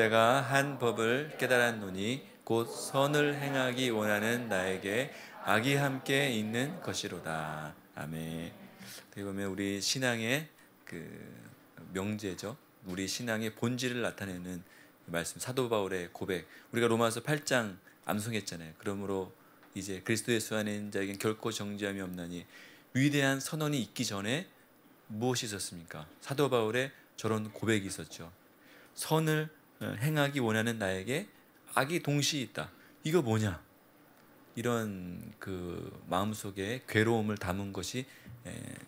내가 한 법을 깨달았노니 곧 선을 행하기 원하는 나에게 악이 함께 있는 것이로다. 아멘. 어떻게 보면 우리 신앙의 그 명제죠. 우리 신앙의 본질을 나타내는 말씀, 사도 바울의 고백. 우리가 로마서 8장 암송했잖아요. 그러므로 이제 그리스도 예수 안에 있는 자에겐 결코 정죄함이 없나니, 위대한 선언이 있기 전에 무엇이 있었습니까? 사도 바울의 저런 고백이 있었죠. 선을 행하기 원하는 나에게 악이 동시에 있다. 이거 뭐냐? 이런 그 마음속에 괴로움을 담은 것이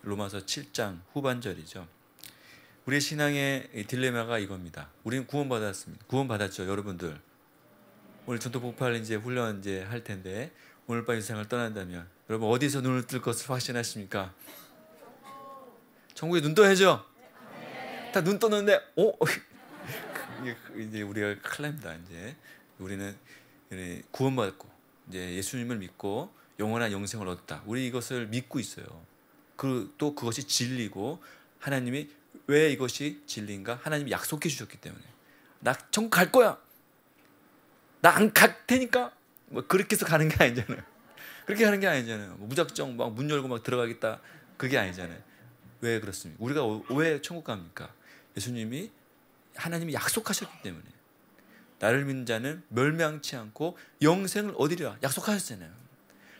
로마서 7장 후반절이죠. 우리의 신앙의 딜레마가 이겁니다. 우리는 구원받았습니다. 구원받았죠, 여러분들. 오늘 전도 폭발 이제 훈련 이제 할 텐데, 오늘 밤 이 세상을 떠난다면 여러분 어디서 눈을 뜰 것을 확신하십니까? 천국에 눈 떠야죠. 다 눈 떴는데, 이제 우리가 큰일 납니다. 이제 우리는 구원받고 이제 예수님을 믿고 영원한 영생을 얻었다. 우리 이것을 믿고 있어요. 또 그것이 진리고, 하나님이 왜 이것이 진리인가? 하나님이 약속해 주셨기 때문에. 나 천국 갈 거야. 나 안 갈 테니까. 뭐 그렇게 해서 가는 게 아니잖아요. 그렇게 가는 게 아니잖아요. 뭐 무작정 막 문 열고 막 들어가겠다. 그게 아니잖아요. 왜 그렇습니까? 우리가 왜 천국 갑니까? 하나님이 약속하셨기 때문에. 나를 믿는 자는 멸망치 않고 영생을 얻으리라 약속하셨잖아요.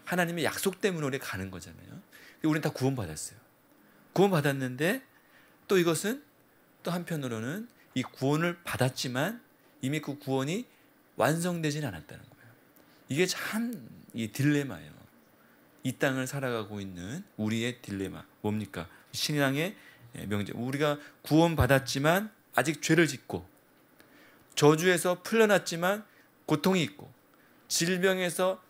하나님의 약속 때문에 우리가 가는 거잖아요. 우리는 다 구원받았어요. 구원받았는데 또 이것은 또 한편으로는 이 구원을 받았지만 이미 그 구원이 완성되지는 않았다는 거예요. 이게 참 이 딜레마예요. 이 땅을 살아가고 있는 우리의 딜레마. 뭡니까? 신앙의 명제. 우리가 구원받았지만 아직 죄를 짓고, 저주에서 풀려났지만 고통이 있고, 질병에서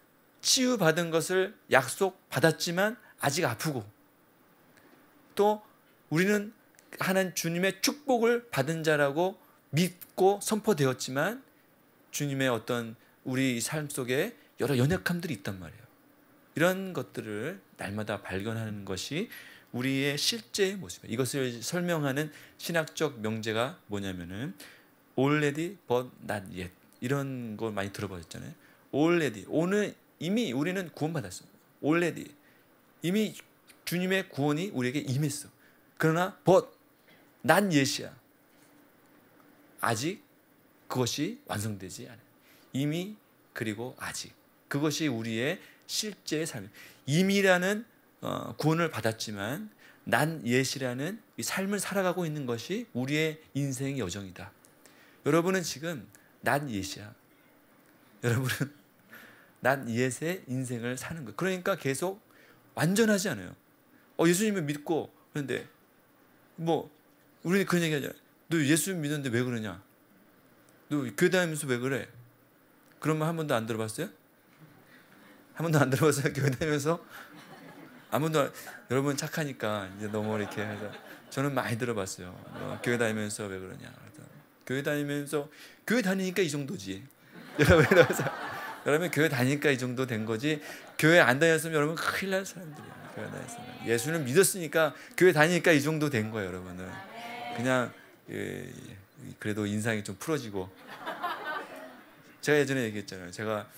치유받은 것을 약속받았지만 아직 아프고, 또 우리는 하나님 주님의 축복을 받은 자라고 믿고 선포되었지만 주님의 어떤 우리 삶 속에 여러 연약함들이 있단 말이에요. 이런 것들을 날마다 발견하는 것이 우리의 실제의 모습이에요. 이것을 설명하는 신학적 명제가 뭐냐면은 already but not yet, 이런 걸 많이 들어보셨잖아요. already, 오늘 이미 우리는 구원받았어. already, 이미 주님의 구원이 우리에게 임했어. 그러나 but not yet이야. 아직 그것이 완성되지 않아요. 이미 그리고 아직. 그것이 우리의 실제의 삶. 이미라는 구원을 받았지만 not yet이라는 이 삶을 살아가고 있는 것이 우리의 인생의 여정이다. 여러분은 지금 not yet이야. 여러분은 not yet의 인생을 사는 거예요. 그러니까 계속 완전하지 않아요. 예수님을 믿고, 그런데 뭐 우리는 그런 얘기 하잖아요. 너 예수 믿는데 왜 그러냐? 너 교회 다니면서 왜 그래? 그런 말 한 번도 안 들어봤어요? 한 번도 안 들어봤어요? 교회 다니면서? 여러분 착하니까 이제 너무 이렇게 해서. 저는 많이 들어봤어요. 교회 다니면서 왜 그러냐? 교회 다니니까 이 정도지. 여러분 교회 다니니까 이 정도 된 거지. 교회 안 다녔으면 여러분 큰일 날 사람들이야. 교회 다녔으면. 예수를 믿었으니까 교회 다니니까 이 정도 된 거예요, 여러분은. 그냥 그래도 인상이 좀 풀어지고. 제가 예전에 얘기했잖아요. 제가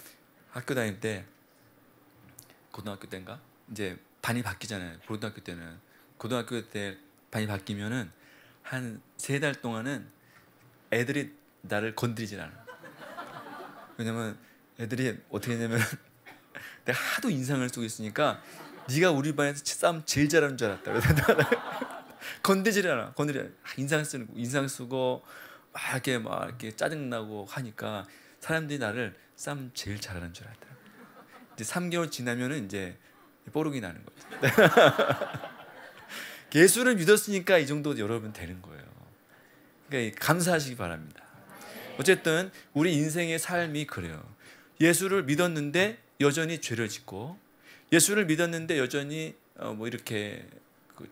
학교 다닐 때, 고등학교 때인가? 이제 반이 바뀌잖아요. 고등학교 때 반이 바뀌면은 한 3달 동안은 애들이 나를 건드리질 않아. 왜냐면 애들이 어떻게 했냐면 내가 하도 인상을 쓰고 있으니까 네가 우리 반에서 싸움 제일 잘하는 줄 알았다. 건드리질 않아. 인상 쓰고 막 이렇게 짜증나고 하니까 사람들이 나를 싸움 제일 잘하는 줄 알았더라고. 이제 3개월 지나면은 이제 뽀록이 나는 거죠. 예수를 믿었으니까 이 정도 여러분 되는 거예요. 그러니까 감사하시기 바랍니다. 어쨌든 우리 인생의 삶이 그래요. 예수를 믿었는데 여전히 죄를 짓고, 예수를 믿었는데 여전히 뭐 이렇게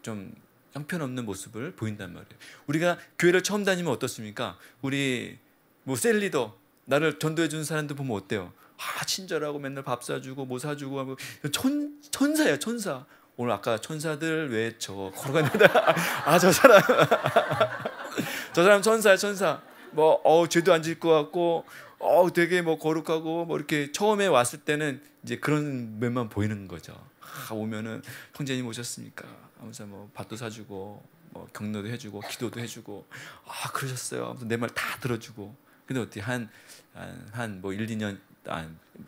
좀 형편없는 모습을 보인단 말이에요. 우리가 교회를 처음 다니면 어떻습니까? 우리 뭐 셀리더, 나를 전도해 주는 사람들 보면 어때요? 친절하고 맨날 밥 사주고 뭐 사주고 하고 천사예요, 천사. 오늘 아까 천사들 외쳐 걸어갔는데 저 사람 천사야, 천사. 뭐 죄도 안 질 것 같고 되게 뭐 거룩하고 뭐 이렇게 처음에 왔을 때는 이제 그런 면만 보이는 거죠. 오면은 형제님 오셨습니까? 하면서 뭐 밥도 사주고 뭐 격려도 해주고 기도도 해주고 그러셨어요. 하면서 내 말 다 들어주고. 근데 어떻게 한 뭐 1, 2년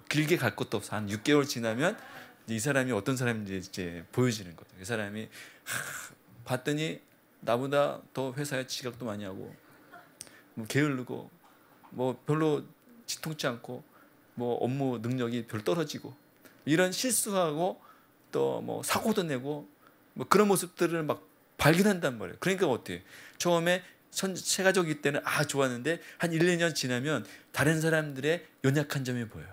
길게 갈 것도 없어. 한 6개월 지나면 이 사람이 어떤 사람인지 이제 보여지는 거죠. 이 사람이 봤더니 나보다 더 회사에 지각도 많이 하고 뭐 게으르고 뭐 별로 지통치 않고 뭐 업무 능력이 별 떨어지고 이런 실수하고 또 뭐 사고도 내고 뭐 그런 모습들을 막 발견한단 말이에요. 그러니까 어떻게 처음에 체가족일 때는 좋았는데 한 1, 2년 지나면 다른 사람들의 연약한 점이 보여요.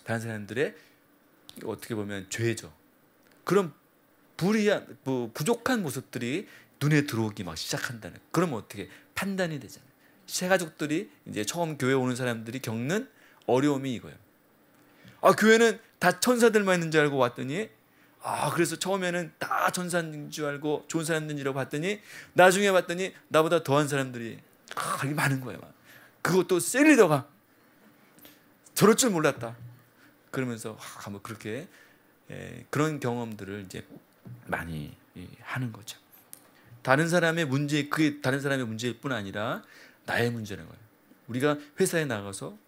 다른 사람들의 어떻게 보면 죄죠. 그런 불이한 부족한 모습들이 눈에 들어오기 막 시작한다는. 그러면 어떻게 판단이 되잖아요. 새가족들이 이제 처음 교회 오는 사람들이 겪는 어려움이 이거예요. 교회는 다 천사들만 있는 줄 알고 왔더니 그래서 처음에는 다 천사인 줄 알고 좋은 사람들이라고 봤더니 나중에 봤더니 나보다 더한 사람들이 이렇게 많은 거예요. 그것도 셀 리더가 저럴 줄 몰랐다. 그러면서 뭐 그렇게 그런 경험들을 이제 많이 하는 거죠. 다른 사람의 문제, 그게 다른 사람의 문제일 뿐 아니라 나의 문제라는 거예요. 우리가 회사에 나가서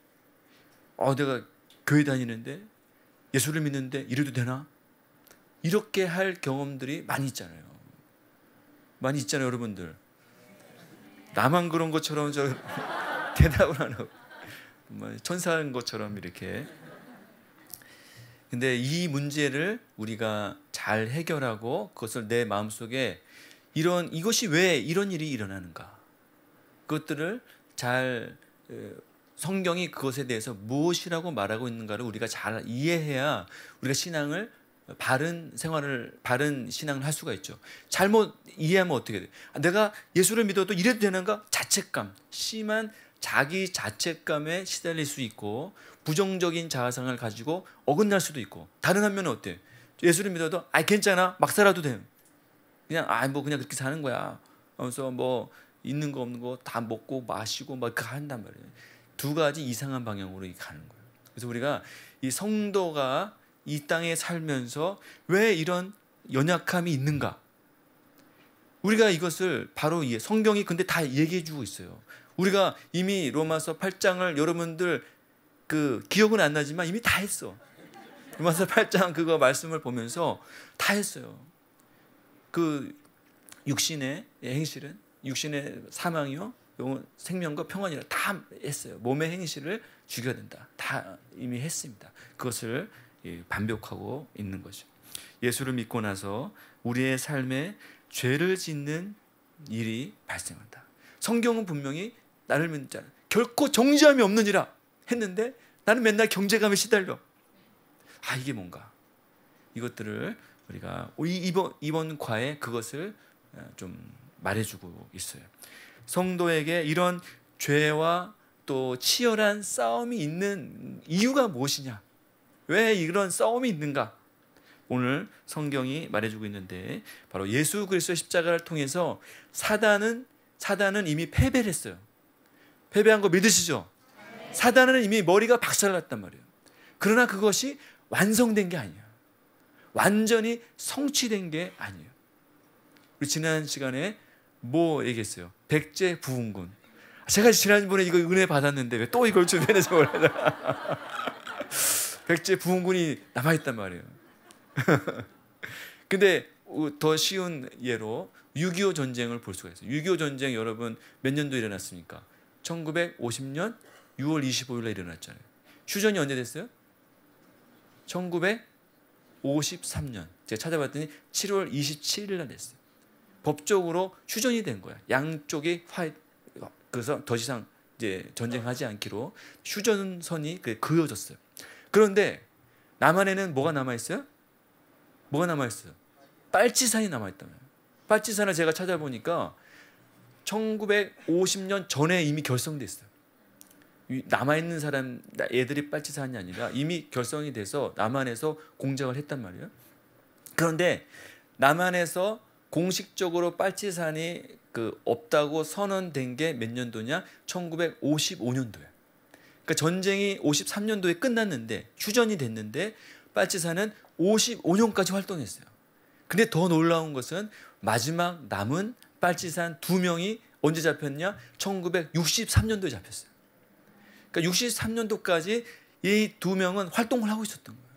내가 교회 다니는데 예수를 믿는데 이래도 되나? 이렇게 할 경험들이 많이 있잖아요. 많이 있잖아요, 여러분들. 나만 그런 것처럼 대답을 안 하고 천사인 것처럼 이렇게. 근데 이 문제를 우리가 잘 해결하고 그것을 내 마음속에 이것이 왜 이런 일이 일어나는가, 그것들을 잘 성경이 그것에 대해서 무엇이라고 말하고 있는가를 우리가 잘 이해해야 우리가 바른 신앙을 할 수가 있죠. 잘못 이해하면 어떻게 돼? 내가 예수를 믿어도 이래도 되는가? 자책감, 심한 자기 자책감에 시달릴 수 있고 부정적인 자아상을 가지고 어긋날 수도 있고, 다른 한면은 어때? 예수를 믿어도 괜찮아, 막 살아도 돼. 그냥 뭐 그냥 그렇게 사는 거야. 하면서 뭐 있는 거 없는 거 다 먹고 마시고 막 그렇게 한단 말이에요. 두 가지 이상한 방향으로 가는 거예요. 그래서 우리가 이 성도가 이 땅에 살면서 왜 이런 연약함이 있는가? 우리가 이것을 바로 성경이 근데 다 얘기해 주고 있어요. 우리가 이미 로마서 8장을 여러분들 기억은 안 나지만 이미 다 했어. 로마서 8장 그거 말씀을 보면서 다 했어요. 육신의 행실은 육신의 사망이요, 생명과 평안이라 다 했어요. 몸의 행실을 죽여야 된다. 다 이미 했습니다. 그것을 반복하고 있는 거죠. 예수를 믿고 나서 우리의 삶에 죄를 짓는 일이 발생한다. 성경은 분명히 나를 믿는 자는 결코 정죄함이 없느니라 했는데 나는 맨날 경제감에 시달려. 이게 뭔가? 이것들을 우리가 이번 과에 그것을 좀 말해주고 있어요. 성도에게 이런 죄와 또 치열한 싸움이 있는 이유가 무엇이냐? 왜 이런 싸움이 있는가? 오늘 성경이 말해주고 있는데 바로 예수 그리스도의 십자가를 통해서 사단은 이미 패배를 했어요. 패배한 거 믿으시죠? 사단은 이미 머리가 박살났단 말이에요. 그러나 그것이 완성된 게 아니에요. 완전히 성취된 게 아니에요. 우리 지난 시간에 뭐 얘기했어요? 백제 부흥군. 제가 지난번에 이거 은혜 받았는데 왜 또 이걸 준비했는지 몰라요. 백제 부흥군이 남아있단 말이에요. 근데 더 쉬운 예로 6.25 전쟁을 볼 수가 있어요. 6.25 전쟁 여러분 몇 년도에 일어났습니까? 1950년 6월 25일에 일어났잖아요. 휴전이 언제 됐어요? 1953년. 제가 찾아봤더니 7월 27일 날 됐어요. 법적으로 휴전이 된 거야. 양쪽이 그래서 더 이상 이제 전쟁하지 않기로 휴전선이 그어졌어요. 그런데 남한에는 뭐가 남아있어요? 뭐가 남아있어요? 빨치산이 남아있다며. 빨치산을 제가 찾아보니까 1950년 전에 이미 결성됐어요. 남아있는 사람 애들이 빨치산이 아니라 이미 결성이 돼서 남한에서 공작을 했단 말이에요. 그런데 남한에서 공식적으로 빨치산이 없다고 선언된 게 몇 년도냐? 1955년도예요. 그러니까 전쟁이 53년도에 끝났는데, 휴전이 됐는데 빨치산은 55년까지 활동했어요. 근데 더 놀라운 것은 마지막 남은 빨치산 2명이 언제 잡혔냐? 1963년도에 잡혔어요. 그러니까 63년도까지 이 2명은 활동을 하고 있었던 거예요.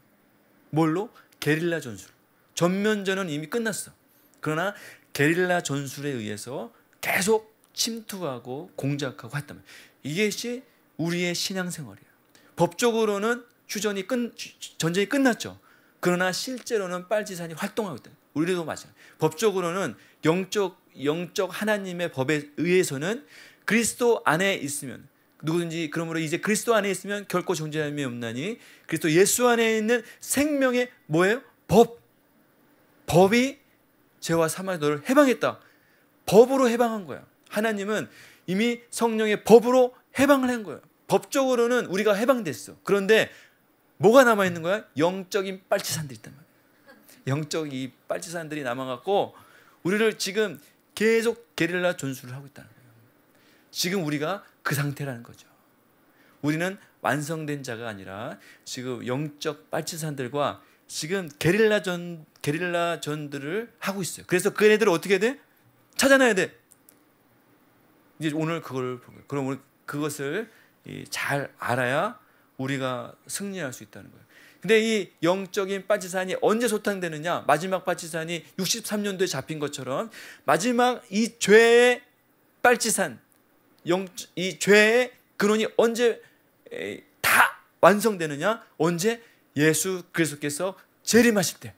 뭘로? 게릴라 전술. 전면전은 이미 끝났어. 그러나 게릴라 전술에 의해서 계속 침투하고 공작하고 했단 말이에요. 이것이 우리의 신앙생활이에요. 법적으로는 전쟁이 끝났죠. 그러나 실제로는 빨치산이 활동하고 있다. 우리도 마찬가지. 법적으로는 영적 하나님의 법에 의해서는 그리스도 안에 있으면, 누구든지 그러므로 이제 그리스도 안에 있으면 결코 존재함이 없나니 그리스도 예수 안에 있는 생명의 뭐예요? 법이 죄와 사망에서 너를 해방했다. 법으로 해방한 거야. 하나님은 이미 성령의 법으로 해방을 한 거예요. 법적으로는 우리가 해방됐어. 그런데 뭐가 남아있는 거야? 영적인 빨치산들이 있단 말이야. 영적 이 빨치산들이 남아갖고 우리를 지금 계속 게릴라 전술을 하고 있다는 거예요. 지금 우리가 그 상태라는 거죠. 우리는 완성된 자가 아니라 지금 영적 빨치산들과 지금 게릴라전들을 하고 있어요. 그래서 그 애들을 어떻게 해야 돼? 찾아내야 돼. 이제 오늘 그걸 볼 거예요. 그럼 우리 그것을 잘 알아야 우리가 승리할 수 있다는 거예요. 근데 이 영적인 빨치산이 언제 소탕되느냐? 마지막 빨치산이 63년도에 잡힌 것처럼 마지막 이 죄의 빨치산, 이 죄의 근원이 언제 다 완성되느냐? 언제? 예수 그리스도께서 재림하실 때.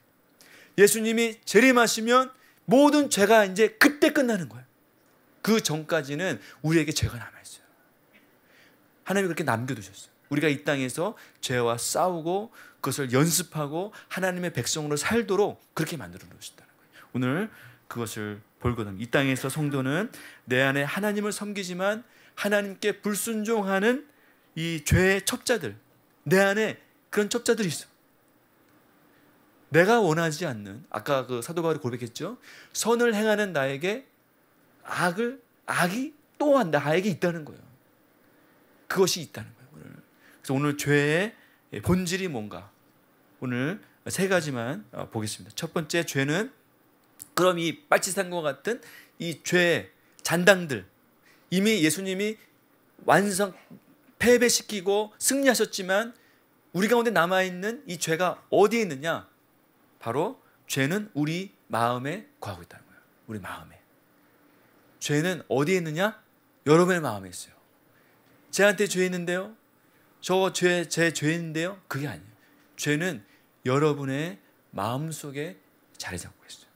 예수님이 재림하시면 모든 죄가 이제 그때 끝나는 거예요. 그 전까지는 우리에게 죄가 남아있어요. 하나님이 그렇게 남겨두셨어요. 우리가 이 땅에서 죄와 싸우고 그것을 연습하고 하나님의 백성으로 살도록 그렇게 만들어 놓으셨다는 거예요. 오늘 그것을 볼거든요. 이 땅에서 성도는 내 안에 하나님을 섬기지만 하나님께 불순종하는 이 죄의 첩자들, 내 안에 그런 첩자들이 있어. 내가 원하지 않는, 아까 그 사도 바울이 고백했죠. 선을 행하는 나에게 악이 또한 나에게 있다는 거예요. 그것이 있다는 거예요. 그래서 오늘 죄의 본질이 뭔가 오늘 3가지만 보겠습니다. 첫 번째, 죄는 그럼 이 빨치산과 같은 이 죄의 잔당들, 이미 예수님이 패배시키고 승리하셨지만 우리 가운데 남아있는 이 죄가 어디에 있느냐? 바로 죄는 우리 마음에 거하고 있다는 거예요. 우리 마음에. 죄는 어디에 있느냐? 여러분의 마음에 있어요. 쟤한테 죄 있는데요? 제 죄 있는데요? 그게 아니에요. 죄는 여러분의 마음속에 자리 잡고 있어요.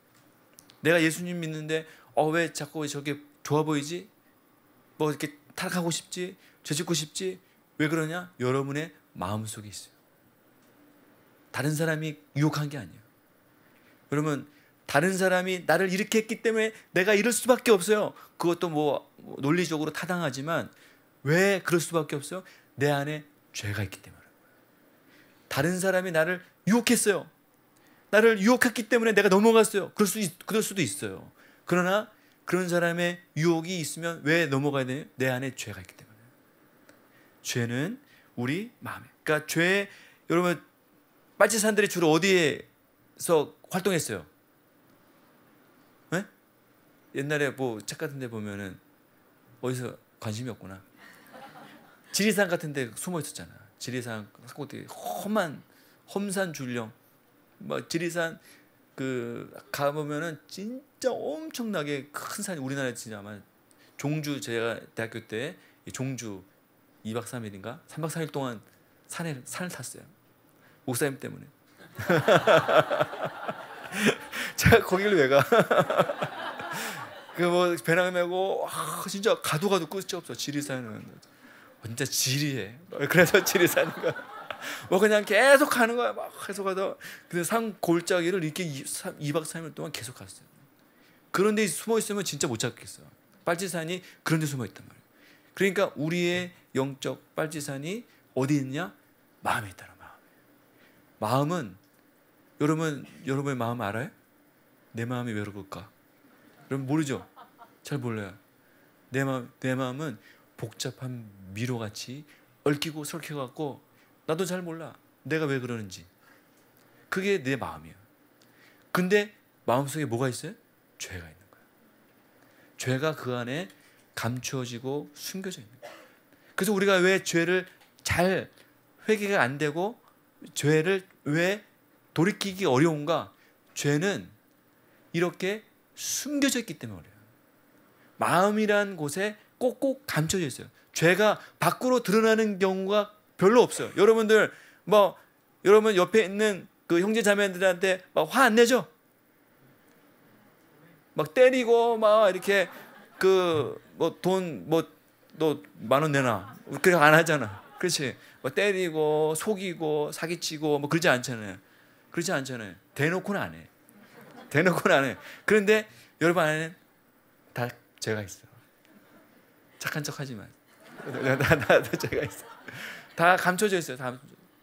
내가 예수님 믿는데 왜 자꾸 저게 좋아 보이지? 뭐 이렇게 타락하고 싶지? 죄 짓고 싶지? 왜 그러냐? 여러분의 마음속에 있어요. 다른 사람이 유혹한 게 아니에요. 여러분, 다른 사람이 나를 이렇게 했기 때문에 내가 이럴 수밖에 없어요. 그것도 뭐 논리적으로 타당하지만 왜 그럴 수밖에 없어요? 내 안에 죄가 있기 때문에. 다른 사람이 나를 유혹했어요. 나를 유혹했기 때문에 내가 넘어갔어요. 그럴 수도 있어요. 그러나 그런 사람의 유혹이 있으면 왜 넘어가야 되냐? 내 안에 죄가 있기 때문에. 죄는 우리 마음에. 그러니까 여러분, 빨치산들이 주로 어디에서 활동했어요? 네? 옛날에 뭐 책 같은 데 보면은 어디서 관심이 없구나. 지리산 같은 데 숨어 있었잖아. 지리산 험한 험산 줄령, 지리산 가보면은 진짜 엄청나게 큰 산이, 우리나라에 진짜 아마 종주, 제가 대학교 때 종주 2박 3일인가 3박 4일 동안 산을 탔어요. 목사님 때문에. 제가 거기를 왜 가? 배낭 메고 진짜 가도 끝이 없어. 지리산은 진짜 지리해. 그래서 지리산가 그냥 계속 가는 거야. 계속 가다. 근데 산 골짜기를 이렇게 2박 3일 동안 계속 갔어요. 그런데 숨어 있으면 진짜 못 찾겠어. 빨치산이 그런 데 숨어 있단 말이에요. 그러니까 우리의 영적 빨치산이 어디 있냐? 마음에 있다는 마음은 여러분의 마음 알아요? 내 마음이 왜 그럴까? 여러분 모르죠? 잘 몰라요. 내 마음은 복잡한 미로같이 얽히고 설켜갖고 나도 잘 몰라. 내가 왜 그러는지. 그게 내 마음이야. 근데 마음속에 뭐가 있어요? 죄가 있는 거야. 죄가 그 안에 감추어지고 숨겨져 있는 거야. 그래서 우리가 왜 죄를 잘 회개가 안 되고 죄를 왜 돌이키기 어려운가? 죄는 이렇게 숨겨져 있기 때문에 그래요. 마음이란 곳에 꼭꼭 감춰져 있어요. 죄가 밖으로 드러나는 경우가 별로 없어요. 여러분들 여러분 옆에 있는 그 형제 자매들한테 막 화 안 내죠? 막 때리고 막 이렇게 그 돈 너 10,000원 내놔. 그렇게 안 하잖아. 그렇지? 뭐 때리고 속이고 사기치고 뭐 그러지 않잖아요. 그러지 않잖아요. 대놓고는 안 해. 대놓고는 안 해. 그런데 여러분 안에는 다 죄가 있어. 착한 척 하지 마. 다 죄가 있어. 다 감춰져 있어요. 다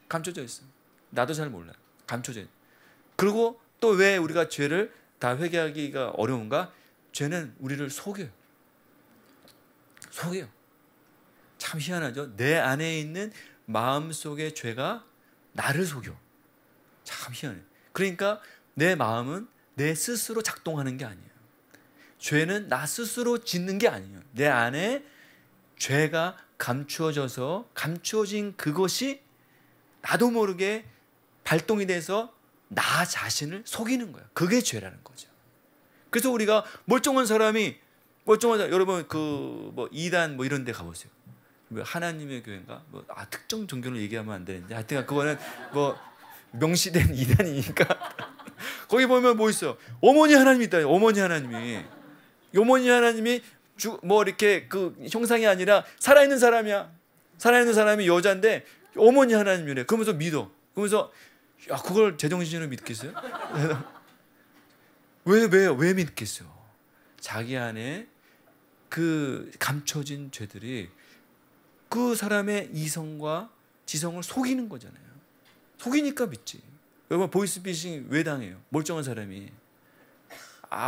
감춰져 있어. 나도 잘 몰라. 감춰져 있어. 그리고 또 왜 우리가 죄를 다 회개하기가 어려운가? 죄는 우리를 속여요. 속여요. 참 희한하죠. 내 안에 있는 마음속의 죄가 나를 속여. 참 희한해. 그러니까 내 마음은 내 스스로 작동하는 게 아니에요. 죄는 나 스스로 짓는 게 아니에요. 내 안에 죄가 감추어진 그것이 나도 모르게 발동이 돼서 나 자신을 속이는 거예요. 그게 죄라는 거죠. 그래서 우리가 여러분 이단 이런 데 가보세요. 하나님의 교회인가? 특정 종교를 얘기하면 안 되는데 하여튼 그거는 명시된 이단이니까 거기 보면 뭐 있어? 어머니 하나님이 있다. 어머니 하나님이 이렇게 그 형상이 아니라 살아있는 사람이야. 살아있는 사람이 여자인데 어머니 하나님이래. 그러면서 믿어. 그러면서 야, 그걸 제정신으로 믿겠어요? 왜 믿겠어요? 자기 안에 그 감춰진 죄들이 그 사람의 이성과 지성을 속이는 거잖아요. 속이니까 믿지. 여러분 보이스피싱 왜 당해요? 멀쩡한 사람이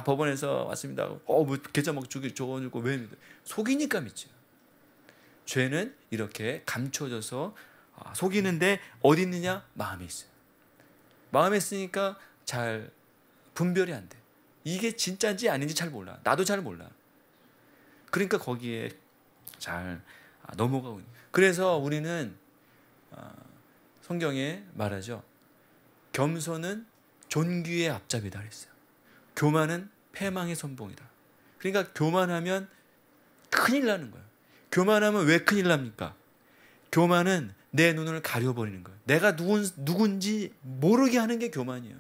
법원에서 왔습니다. 계좌 막 적어주고 왜 믿어요? 속이니까 믿죠. 죄는 이렇게 감춰져서 속이는데 어디 있느냐? 마음에 있어요. 마음에 있으니까 잘 분별이 안 돼. 이게 진짜인지 아닌지 잘 몰라. 나도 잘 몰라. 그러니까 거기에 잘 넘어가고 있는. 그래서 우리는 성경에 말하죠. 겸손은 존귀의 앞잡이다 그랬어요. 교만은 패망의 선봉이다. 그러니까 교만하면 큰일 나는 거예요. 교만하면 왜 큰일 납니까? 교만은 내 눈을 가려버리는 거예요. 내가 누군지 모르게 하는 게 교만이에요.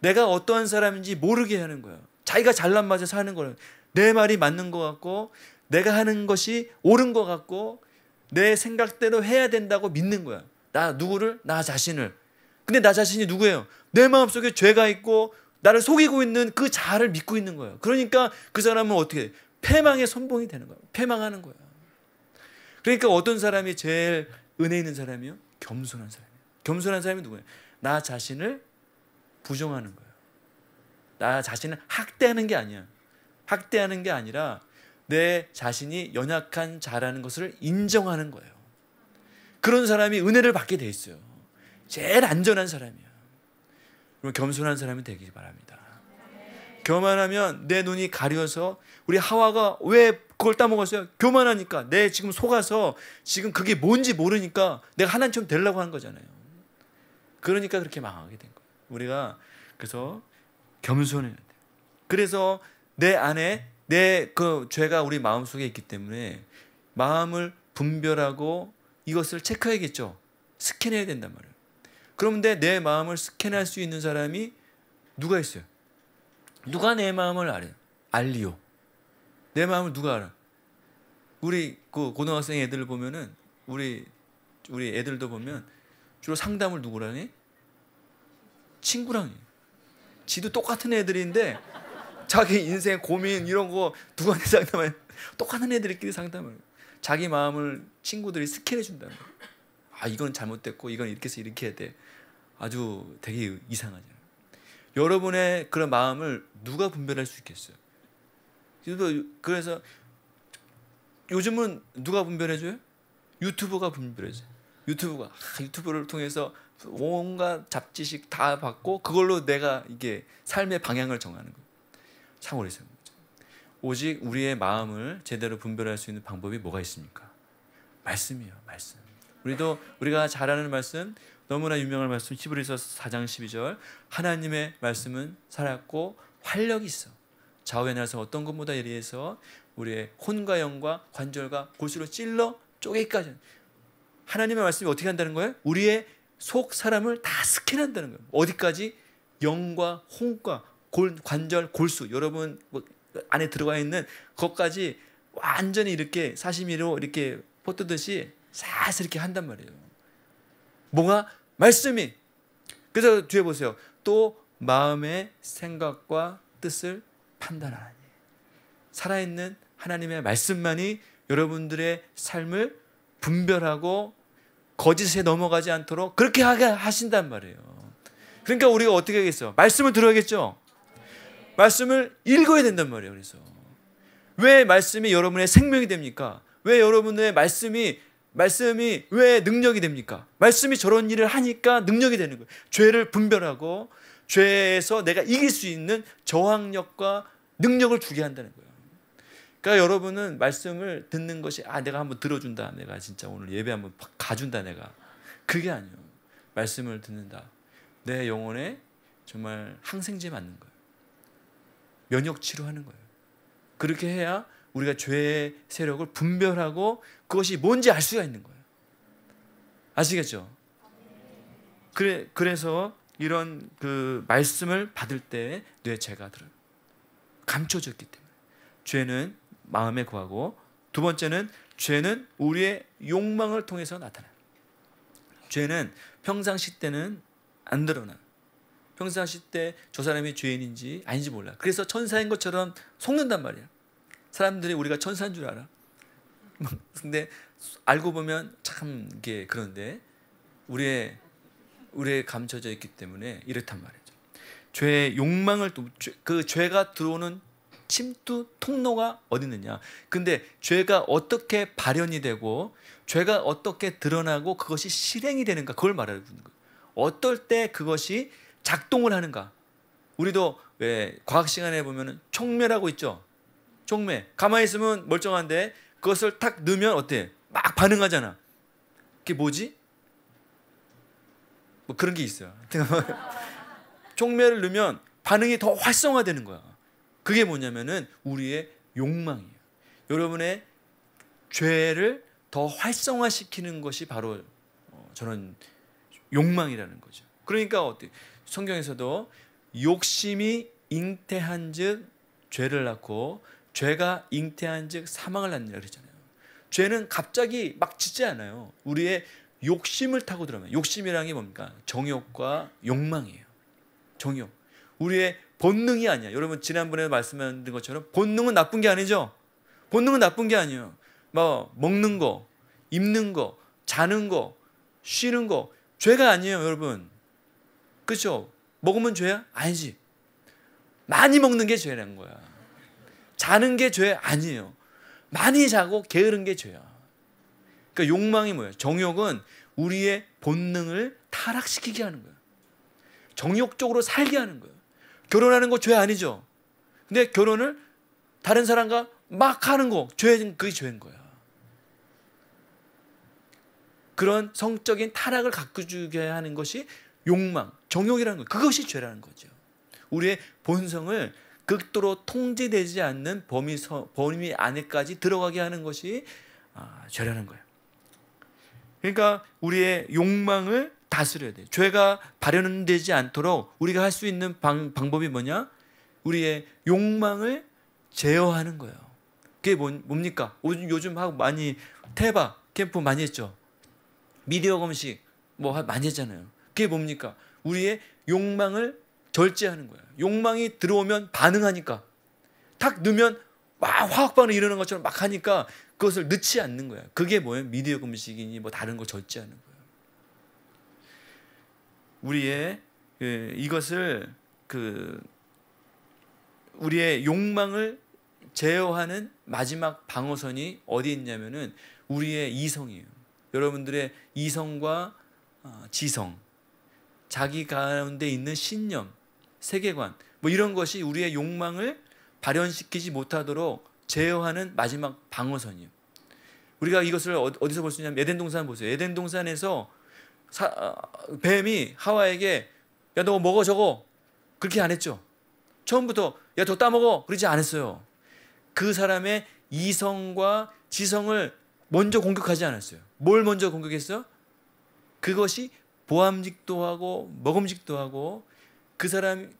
내가 어떠한 사람인지 모르게 하는 거예요. 자기가 잘난 맛에 사는 거예요. 내 말이 맞는 것 같고 내가 하는 것이 옳은 것 같고 내 생각대로 해야 된다고 믿는 거야. 나 자신을. 근데 나 자신이 누구예요? 내 마음속에 죄가 있고 나를 속이고 있는 그 자아를 믿고 있는 거예요. 그러니까 그 사람은 어떻게 해? 패망의 선봉이 되는 거예요. 패망하는 거예요. 그러니까 어떤 사람이 제일 은혜 있는 사람이요? 겸손한 사람이에요. 겸손한 사람이 누구예요? 나 자신을 부정하는 거예요. 나 자신을 학대하는 게 아니야. 학대하는 게 아니라 내 자신이 연약한 자라는 것을 인정하는 거예요. 그런 사람이 은혜를 받게 돼 있어요. 제일 안전한 사람이야. 그럼 겸손한 사람이 되기 바랍니다. 교만하면 내 눈이 가려서 우리 하와가 왜 그걸 따먹었어요? 교만하니까. 내 지금 속아서 지금 그게 뭔지 모르니까 내가 하나님처럼 되려고 하는 거잖아요. 그러니까 그렇게 망하게 된 거예요. 우리가 그래서 겸손해야 돼요. 그래서 내 안에 내 그 죄가 우리 마음속에 있기 때문에 마음을 분별하고 이것을 체크해야겠죠. 스캔해야 된단 말이에요. 그런데 내 마음을 스캔할 수 있는 사람이 누가 있어요? 누가 내 마음을 알아요? 알리요. 내 마음을 누가 알아? 우리 그 고등학생 애들 보면은 우리 애들도 보면 주로 상담을 누구랑 해? 친구랑 해. 지도 똑같은 애들인데 자기 인생 고민 이런 거 누구한테 상담해? 똑같은 애들끼리 상담을. 자기 마음을 친구들이 스캔해 준다는 거예요. 이건 잘못됐고 이건 이렇게 해서 이렇게 해야 돼. 아주 되게 이상하잖아요. 여러분의 그런 마음을 누가 분별할 수 있겠어요? 그래서 요즘은 누가 분별해줘요? 유튜브가 분별해줘요. 유튜브를 통해서 온갖 잡지식 다 받고 그걸로 내가 이게 삶의 방향을 정하는 거예요. 참 어리석은 거죠. 오직 우리의 마음을 제대로 분별할 수 있는 방법이 뭐가 있습니까? 말씀이요, 말씀. 우리가 잘 아는 말씀, 너무나 유명한 말씀, 히브리서 4장 12절. 하나님의 말씀은 살았고 활력이 있어. 좌우에 나서 어떤 것보다 예리해서 우리의 혼과 영과 관절과 골수로 찔러 쪼개기까지. 하나님의 말씀이 어떻게 한다는 거예요? 우리의 속 사람을 다 스캔한다는 거예요. 어디까지? 영과 혼과 관절, 골수, 여러분 안에 들어가 있는 것까지 완전히 이렇게 사시미로 이렇게 포뜨듯이 사슬 이렇게 한단 말이에요. 뭐가? 말씀이. 그래서 뒤에 보세요. 또 마음의 생각과 뜻을 판단하니. 살아있는 하나님의 말씀만이 여러분들의 삶을 분별하고 거짓에 넘어가지 않도록 그렇게 하게 하신단 말이에요. 그러니까 우리가 어떻게 하겠어? 말씀을 들어야겠죠? 말씀을 읽어야 된단 말이에요. 그래서 왜 말씀이 여러분의 생명이 됩니까? 왜 여러분의 말씀이 왜 능력이 됩니까? 말씀이 저런 일을 하니까 능력이 되는 거예요. 죄를 분별하고 죄에서 내가 이길 수 있는 저항력과 능력을 주게 한다는 거예요. 그러니까 여러분은 말씀을 듣는 것이 내가 한번 들어준다. 내가 진짜 오늘 예배 한번 가준다. 내가. 그게 아니에요. 말씀을 듣는다. 내 영혼에 정말 항생제 맞는 거예요. 면역 치료하는 거예요. 그렇게 해야 우리가 죄의 세력을 분별하고 그것이 뭔지 알 수가 있는 거예요. 아시겠죠? 그래서 이런 그 말씀을 받을 때 뇌체가 들어요. 감춰졌기 때문에. 죄는 마음에 거하고, 두 번째는 죄는 우리의 욕망을 통해서 나타나요. 죄는 평상시 때는 안 드러나요. 평상시 때 저 사람이 죄인인지 아닌지 몰라요. 그래서 천사인 것처럼 속는단 말이에요. 사람들이 우리가 천사인 줄 알아. 근데 알고 보면 참 이게 그런데 우리의 감춰져 있기 때문에 이렇단 말이죠. 죄의 욕망을 그 죄가 들어오는 침투 통로가 어디 있느냐. 근데 죄가 어떻게 발현이 되고 죄가 어떻게 드러나고 그것이 실행이 되는가, 그걸 말하는 거예요. 어떨 때 그것이 작동을 하는가. 우리도 왜 과학 시간에 보면은 촉매라고 있죠. 촉매. 가만히 있으면 멀쩡한데 그것을 탁 넣으면 어때? 막 반응하잖아. 그게 뭐지? 뭐 그런 게 있어요. 촉매를 넣으면 반응이 더 활성화되는 거야. 그게 뭐냐면은 우리의 욕망이에요. 여러분의 죄를 더 활성화시키는 것이 바로 저는 욕망이라는 거죠. 그러니까 어때? 성경에서도 욕심이 잉태한즉 죄를 낳고 죄가 잉태한즉 사망을 낳느라 그랬잖아요. 죄는 갑자기 막 짓지 않아요. 우리의 욕심을 타고 들어가요. 욕심이라는 게 뭡니까? 정욕과 욕망이에요. 정욕. 우리의 본능이 아니야. 여러분 지난번에 말씀드린 것처럼 본능은 나쁜 게 아니죠. 본능은 나쁜 게 아니에요. 뭐 먹는 거, 입는 거, 자는 거, 쉬는 거 죄가 아니에요, 여러분. 그렇죠? 먹으면 죄야? 아니지. 많이 먹는 게 죄라는 거야. 자는 게 죄 아니에요. 많이 자고 게으른 게 죄야. 그러니까 욕망이 뭐예요? 정욕은 우리의 본능을 타락시키게 하는 거예요. 정욕적으로 살게 하는 거예요. 결혼하는 거 죄 아니죠? 근데 결혼을 다른 사람과 막 하는 거 그게 죄인 거야. 그런 성적인 타락을 가꾸게 하는 것이 욕망, 정욕이라는 거예요. 그것이 죄라는 거죠. 우리의 본성을 극도로 통제되지 않는 범위 안에까지 들어가게 하는 것이 죄라는 거예요. 그러니까 우리의 욕망을 다스려야 돼요. 죄가 발현되지 않도록 우리가 할 수 있는 방법이 뭐냐? 우리의 욕망을 제어하는 거예요. 그게 뭡니까? 요즘 하고 많이 테바 캠프 많이 했죠. 미디어 검식 뭐 많이 했잖아요. 그게 뭡니까? 우리의 욕망을 절제하는 거예요. 욕망이 들어오면 반응하니까 탁 넣으면 막 화학 반응 일어나는 것처럼 막 하니까 그것을 넣지 않는 거예요. 그게 뭐예요? 미디어 검식이니 뭐 다른 거 절제하는 거예요. 우리의 이것을 우리의 욕망을 제어하는 마지막 방어선이 어디 있냐면은 우리의 이성이에요. 여러분들의 이성과 지성, 자기 가운데 있는 신념, 세계관, 뭐 이런 것이 우리의 욕망을 발현시키지 못하도록 제어하는 마지막 방어선이에요. 우리가 이것을 어디서 볼 수 있냐면 에덴 동산 보세요. 에덴 동산에서 뱀이 하와에게 야, 너 먹어 저거, 그렇게 안 했죠. 처음부터 야, 더 따먹어, 그러지 않았어요. 그 사람의 이성과 지성을 먼저 공격하지 않았어요. 뭘 먼저 공격했어? 그것이 보암직도 하고 먹음직도 하고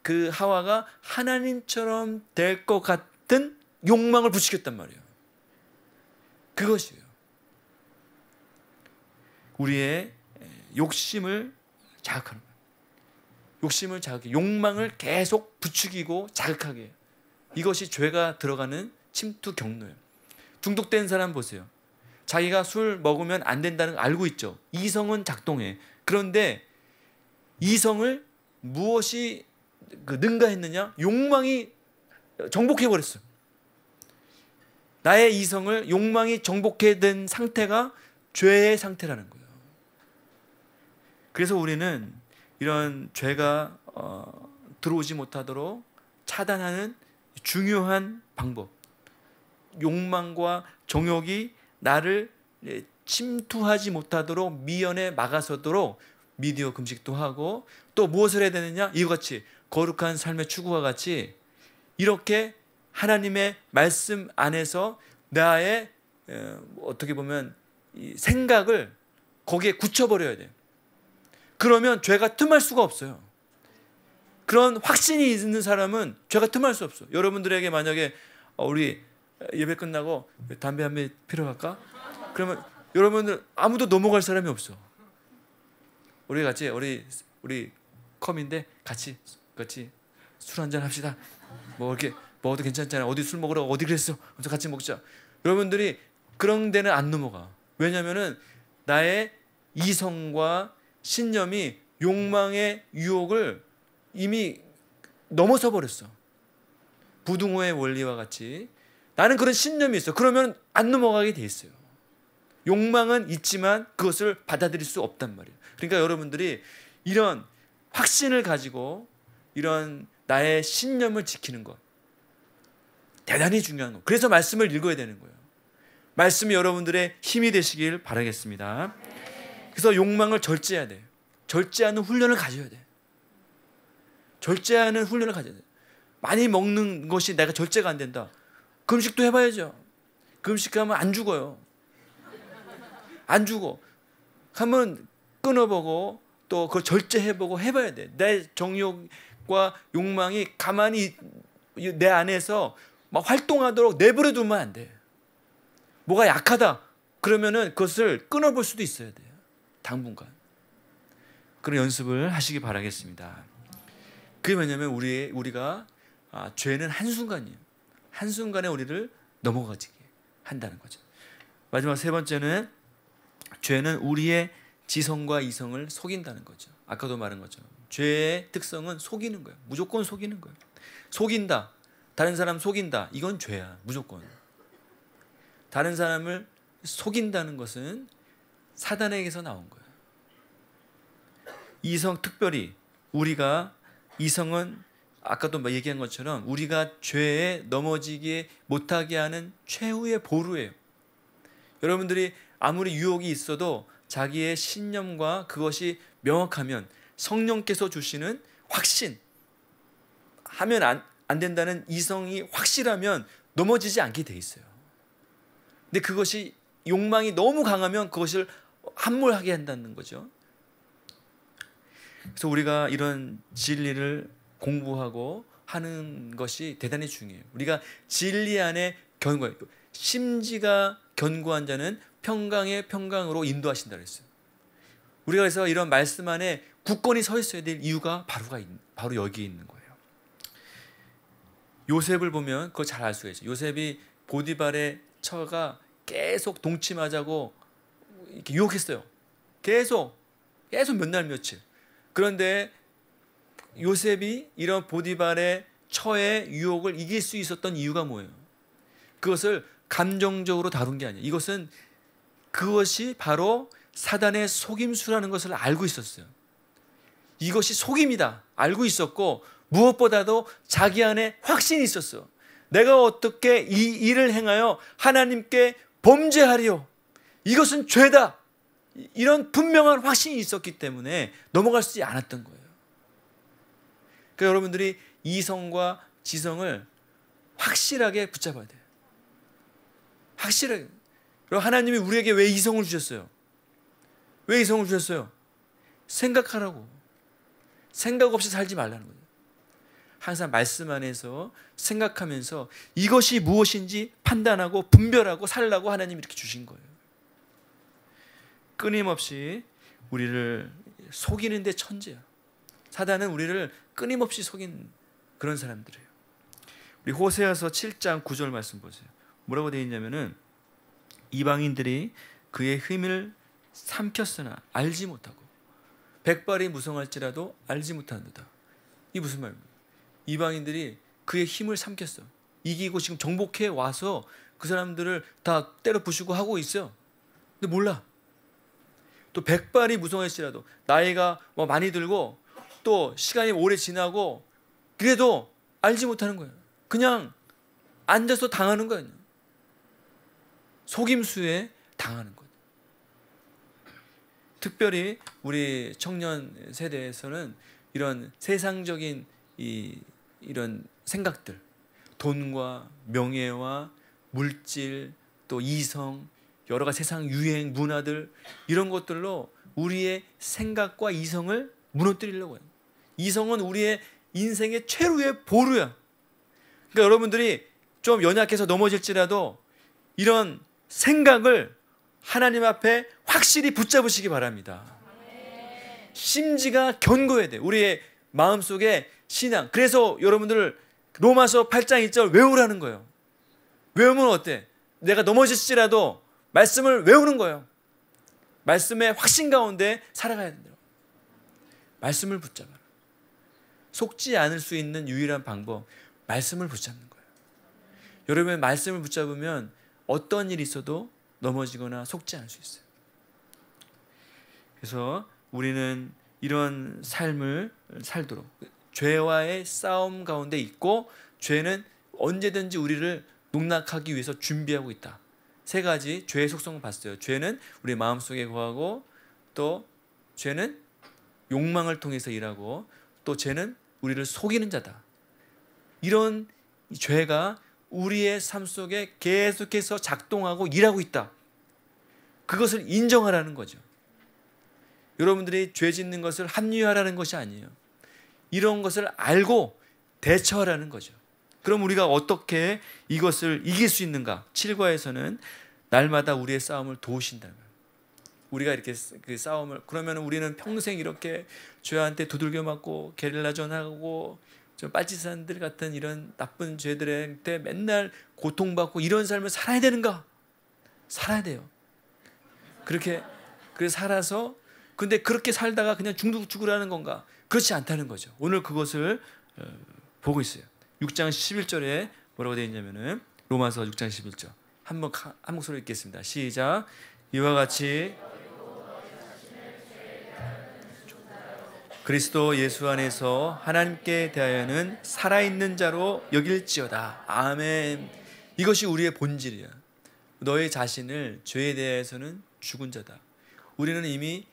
그 하와가 하나님처럼 될 것 같은 욕망을 부추겼단 말이에요. 그것이에요. 우리의 욕심을 자극하는 거예요. 욕심을 자극해, 욕망을 계속 부추기고 자극하게 해요. 이것이 죄가 들어가는 침투 경로예요. 중독된 사람 보세요. 자기가 술 먹으면 안 된다는 걸 알고 있죠. 이성은 작동해. 그런데 이성을 무엇이 능가했느냐? 욕망이 정복해버렸어요. 나의 이성을 욕망이 정복해된 상태가 죄의 상태라는 거예요. 그래서 우리는 이런 죄가 들어오지 못하도록 차단하는 중요한 방법, 욕망과 정욕이 나를 침투하지 못하도록 미연에 막아서도록 미디어 금식도 하고, 또 무엇을 해야 되느냐? 이것같이 거룩한 삶의 추구와 같이 이렇게 하나님의 말씀 안에서 나의 어떻게 보면 이 생각을 거기에 굳혀버려야 돼요. 그러면 죄가 틈할 수가 없어요. 그런 확신이 있는 사람은 죄가 틈할 수 없어. 여러분들에게 만약에 우리 예배 끝나고 담배 한 대 피러 갈까? 그러면 여러분들 아무도 넘어갈 사람이 없어. 우리 같이 우리 컴인데 같이 술 한잔 합시다. 뭐 이렇게 먹어도 괜찮잖아. 어디 술 먹으러 어디 그랬어? 그래서 같이 먹자. 여러분들이 그런 데는 안 넘어가. 왜냐면은 나의 이성과 신념이 욕망의 유혹을 이미 넘어서 버렸어. 부등호의 원리와 같이 나는 그런 신념이 있어. 그러면 안 넘어가게 돼 있어요. 욕망은 있지만 그것을 받아들일 수 없단 말이에요. 그러니까 여러분들이 이런 확신을 가지고 이런 나의 신념을 지키는 것 대단히 중요한 거. 그래서 말씀을 읽어야 되는 거예요. 말씀이 여러분들의 힘이 되시길 바라겠습니다. 그래서 욕망을 절제해야 돼요. 절제하는 훈련을 가져야 돼. 절제하는 훈련을 가져야 돼. 많이 먹는 것이 내가 절제가 안 된다. 금식도 해봐야죠. 금식하면 안 죽어요. 안 죽어. 한번 끊어보고 또 그걸 절제해보고 해봐야 돼. 내 정욕과 욕망이 가만히 내 안에서 막 활동하도록 내버려 두면 안 돼. 뭐가 약하다. 그러면은 그것을 끊어볼 수도 있어야 돼요. 당분간. 그런 연습을 하시기 바라겠습니다. 그게 뭐냐면 우리가 죄는 한순간이에요. 한순간에 우리를 넘어가지게 한다는 거죠. 마지막 세 번째는 죄는 우리의 지성과 이성을 속인다는 거죠. 아까도 말한 것처럼 죄의 특성은 속이는 거예요. 무조건 속이는 거예요. 속인다. 다른 사람 속인다. 이건 죄야. 무조건. 다른 사람을 속인다는 것은 사단에게서 나온 거예요. 이성, 특별히 우리가 이성은 아까도 얘기한 것처럼 우리가 죄에 넘어지게 못하게 하는 최후의 보루예요. 여러분들이 아무리 유혹이 있어도 자기의 신념과 그것이 명확하면 성령께서 주시는 확신, 하면 안 된다는 이성이 확실하면 넘어지지 않게 돼 있어요. 근데 그것이 욕망이 너무 강하면 그것을 함몰하게 한다는 거죠. 그래서 우리가 이런 진리를 공부하고 하는 것이 대단히 중요해요. 우리가 진리 안에 심지가 견고한 자는 평강의 평강으로 인도하신다 그랬어요. 우리가 그래서 이런 말씀 안에 굳건히 서 있어야 될 이유가 바로 여기 있는 거예요. 요셉을 보면 그걸 잘 알 수가 있어요. 요셉이 보디발의 처가 계속 동침하자고 이렇게 유혹했어요. 계속 몇 날 며칠. 그런데 요셉이 이런 보디발의 처의 유혹을 이길 수 있었던 이유가 뭐예요? 그것을 감정적으로 다룬 게 아니에요. 이것은 그것이 바로 사단의 속임수라는 것을 알고 있었어요. 이것이 속임이다 알고 있었고, 무엇보다도 자기 안에 확신이 있었어. 내가 어떻게 이 일을 행하여 하나님께 범죄하리요, 이것은 죄다, 이런 분명한 확신이 있었기 때문에 넘어갈 수 있지 않았던 거예요. 그러니까 여러분들이 이성과 지성을 확실하게 붙잡아야 돼요. 확실하게. 그리고 하나님이 우리에게 왜 이성을 주셨어요? 왜 이성을 주셨어요? 생각하라고. 생각 없이 살지 말라는 거예요. 항상 말씀 안에서 생각하면서 이것이 무엇인지 판단하고 분별하고 살라고 하나님이 이렇게 주신 거예요. 끊임없이 우리를 속이는 데 천재야. 사단은 우리를 끊임없이 속인 그런 사람들이에요. 우리 호세아서 7장 9절 말씀 보세요. 뭐라고 되어 있냐면은, 이방인들이 그의 힘을 삼켰으나 알지 못하고 백발이 무성할지라도 알지 못하는도다. 이게 무슨 말입니까? 이방인들이 그의 힘을 삼켰어. 이기고 지금 정복해 와서 그 사람들을 다 때려 부수고 하고 있어요. 근데 몰라. 또 백발이 무성할지라도, 나이가 많이 들고 또 시간이 오래 지나고 그래도 알지 못하는 거예요. 그냥 앉아서 당하는 거예요. 속임수에 당하는 거예요. 특별히 우리 청년 세대에서는 이런 세상적인 이런 생각들, 돈과 명예와 물질, 또 이성, 여러 가지 세상 유행, 문화들, 이런 것들로 우리의 생각과 이성을 무너뜨리려고 해요. 이성은 우리의 인생의 최후의 보루야. 그러니까 여러분들이 좀 연약해서 넘어질지라도 이런 생각을 하나님 앞에 확실히 붙잡으시기 바랍니다. 심지가 견고해야 돼요. 우리의 마음속에 신앙. 그래서 여러분들 로마서 8장 1절 외우라는 거예요. 외우면 어때? 내가 넘어질지라도 말씀을 외우는 거예요. 말씀의 확신 가운데 살아가야 된다. 말씀을 붙잡아라. 속지 않을 수 있는 유일한 방법, 말씀을 붙잡는 거예요. 여러분의 말씀을 붙잡으면 어떤 일이 있어도 넘어지거나 속지 않을 수 있어요. 그래서 우리는 이런 삶을 살도록, 죄와의 싸움 가운데 있고, 죄는 언제든지 우리를 농락하기 위해서 준비하고 있다. 세 가지 죄의 속성을 봤어요. 죄는 우리 마음속에 거하고, 또 죄는 욕망을 통해서 일하고, 또 죄는 우리를 속이는 자다. 이런 죄가 우리의 삶 속에 계속해서 작동하고 일하고 있다. 그것을 인정하라는 거죠. 여러분들이 죄 짓는 것을 합리화하라는 것이 아니에요. 이런 것을 알고 대처하라는 거죠. 그럼 우리가 어떻게 이것을 이길 수 있는가? 7과에서는 날마다 우리의 싸움을 도우신다면, 우리가 이렇게 그 싸움을, 그러면 우리는 평생 이렇게 죄한테 두들겨 맞고 게릴라전하고 좀 빨치산들 같은 이런 나쁜 죄들한테 맨날 고통받고 이런 삶을 살아야 되는가? 살아야 돼요. 그렇게 살아서, 근데 그렇게 살다가 그냥 죽으라는 건가? 그렇지 않다는 거죠. 오늘 그것을 보고 있어요. 6장 11절에 뭐라고 되어 있냐면은, 로마서 6장 11절 한 목소리로 읽겠습니다. 시작. 이와 같이 그리스도 예수 안에서 하나님께 대하여는 살아있는 자로 여길지어다. 아멘. 이것이 우리의 본질이야. 너의 자신을 죄에 대해서는 죽은 자다. 우리는 이미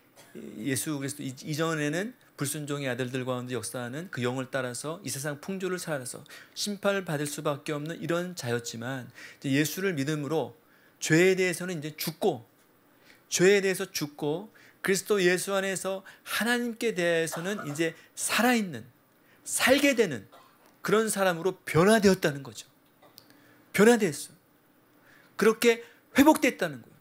예수 그리스도 이전에는 불순종의 아들들 가운데 역사하는 그 영을 따라서 이 세상 풍조를 살아서 심판을 받을 수밖에 없는 이런 자였지만, 이제 예수를 믿음으로 죄에 대해서는 이제 죽고, 죄에 대해서 죽고, 그리스도 예수 안에서 하나님께 대해서는 이제 살아있는, 살게 되는 그런 사람으로 변화되었다는 거죠. 변화됐어. 그렇게 회복됐다는 거예요.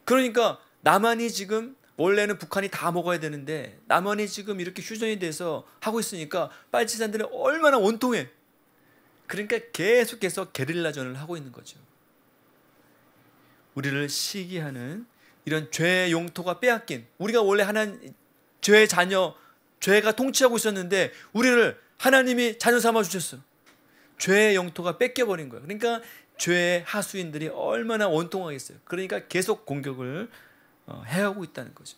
그러니까 남한이 지금, 원래는 북한이 다 먹어야 되는데 남한이 지금 이렇게 휴전이 돼서 하고 있으니까 빨치산들은 얼마나 원통해. 그러니까 계속해서 게릴라전을 하고 있는 거죠. 우리를 시기하는 이런 죄의 용토가 빼앗긴, 우리가 원래 하나님 죄의 자녀, 죄가 통치하고 있었는데 우리를 하나님이 자녀 삼아 주셨어. 죄의 영토가 뺏겨버린 거예요. 그러니까 죄의 하수인들이 얼마나 원통하겠어요. 그러니까 계속 공격을 해하고 있다는 거죠.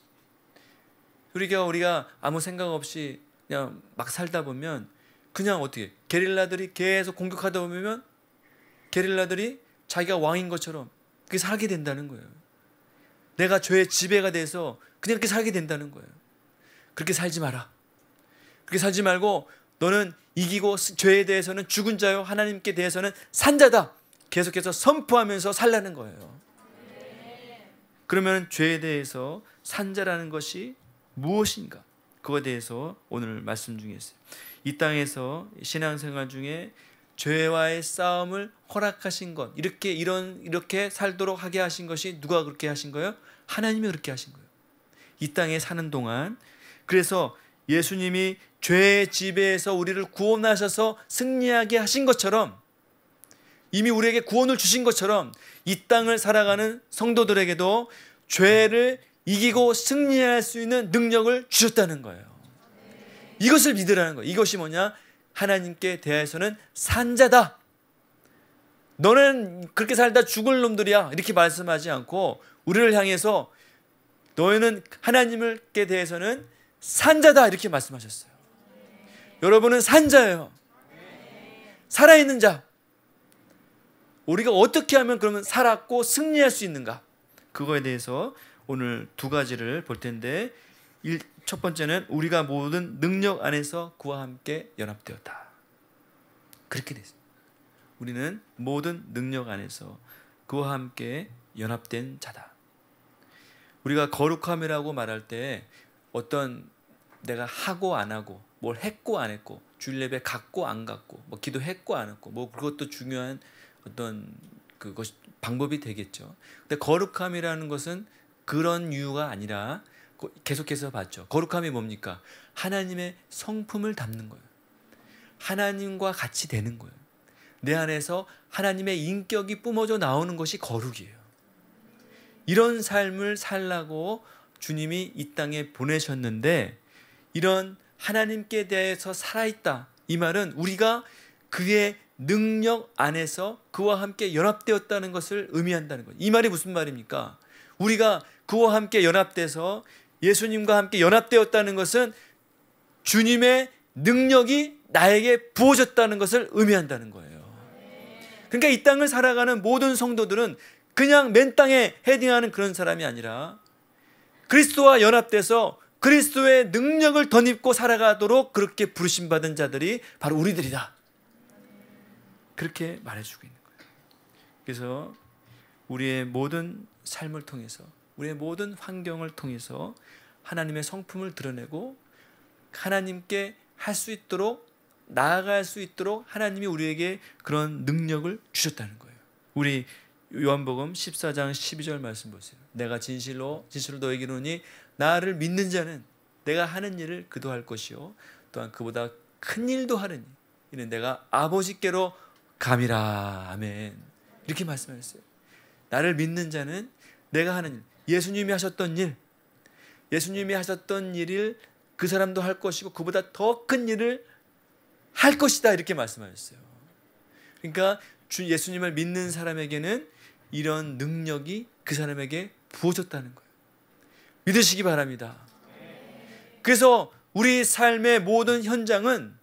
우리가 아무 생각 없이 그냥 막 살다 보면 그냥 어떻게 게릴라들이 계속 공격하다 보면 게릴라들이 자기가 왕인 것처럼 그렇게 살게 된다는 거예요. 내가 죄의 지배가 돼서 그냥 그렇게 살게 된다는 거예요. 그렇게 살지 마라. 그렇게 살지 말고 너는 이기고 죄에 대해서는 죽은 자요 하나님께 대해서는 산 자다. 계속해서 선포하면서 살라는 거예요. 그러면 죄에 대해서 산 자라는 것이 무엇인가? 그거에 대해서 오늘 말씀 중에 있어요. 이 땅에서 신앙생활 중에 죄와의 싸움을 허락하신 것, 이렇게 살도록 하게 하신 것이 누가 그렇게 하신 거예요? 하나님이 그렇게 하신 거예요. 이 땅에 사는 동안. 그래서 예수님이 죄의 지배에서 우리를 구원하셔서 승리하게 하신 것처럼, 이미 우리에게 구원을 주신 것처럼 이 땅을 살아가는 성도들에게도 죄를 이기고 승리할 수 있는 능력을 주셨다는 거예요. 이것을 믿으라는 거예요. 이것이 뭐냐? 하나님께 대해서는 산자다. 너는 그렇게 살다 죽을 놈들이야. 이렇게 말씀하지 않고 우리를 향해서 너희는 하나님께 대해서는 산자다. 이렇게 말씀하셨어요. 여러분은 산자예요. 살아있는 자. 우리가 어떻게 하면 그러면 살았고 승리할 수 있는가? 그거에 대해서 오늘 두 가지를 볼 텐데, 첫 번째는 우리가 모든 능력 안에서 그와 함께 연합되었다. 그렇게 됐습니다. 우리는 모든 능력 안에서 그와 함께 연합된 자다. 우리가 거룩함이라고 말할 때 어떤 내가 하고 안 하고, 뭘 했고 안 했고, 주일 예배 갔고 안 갔고, 뭐 기도했고 안 했고, 뭐 그것도 중요한 어떤 그것 방법이 되겠죠. 근데 거룩함이라는 것은 그런 이유가 아니라 계속해서 봤죠. 거룩함이 뭡니까? 하나님의 성품을 담는 거예요. 하나님과 같이 되는 거예요. 내 안에서 하나님의 인격이 뿜어져 나오는 것이 거룩이에요. 이런 삶을 살라고 주님이 이 땅에 보내셨는데, 이런 하나님께 대해서 살아있다, 이 말은 우리가 그의 능력 안에서 그와 함께 연합되었다는 것을 의미한다는 거예요. 이 말이 무슨 말입니까? 우리가 그와 함께 연합돼서 예수님과 함께 연합되었다는 것은 주님의 능력이 나에게 부어졌다는 것을 의미한다는 거예요. 그러니까 이 땅을 살아가는 모든 성도들은 그냥 맨 땅에 헤딩하는 그런 사람이 아니라 그리스도와 연합돼서 그리스도의 능력을 덧입고 살아가도록 그렇게 부르심받은 자들이 바로 우리들이다. 그렇게 말해주고 있는 거예요. 그래서 우리의 모든 삶을 통해서, 우리의 모든 환경을 통해서 하나님의 성품을 드러내고 하나님께 할 수 있도록, 나아갈 수 있도록 하나님이 우리에게 그런 능력을 주셨다는 거예요. 우리 요한복음 14장 12절 말씀 보세요. 내가 진실로 너에게 이르노니 나를 믿는 자는 내가 하는 일을 그도 할 것이요 또한 그보다 큰 일도 하느니 이는 내가 아버지께로 감이라. 아멘. 이렇게 말씀하셨어요. 나를 믿는 자는 내가 하는 일, 예수님이 하셨던 일, 예수님이 하셨던 일을 그 사람도 할 것이고 그보다 더 큰 일을 할 것이다. 이렇게 말씀하셨어요. 그러니까 예수님을 믿는 사람에게는 이런 능력이 그 사람에게 부어졌다는 거예요. 믿으시기 바랍니다. 그래서 우리 삶의 모든 현장은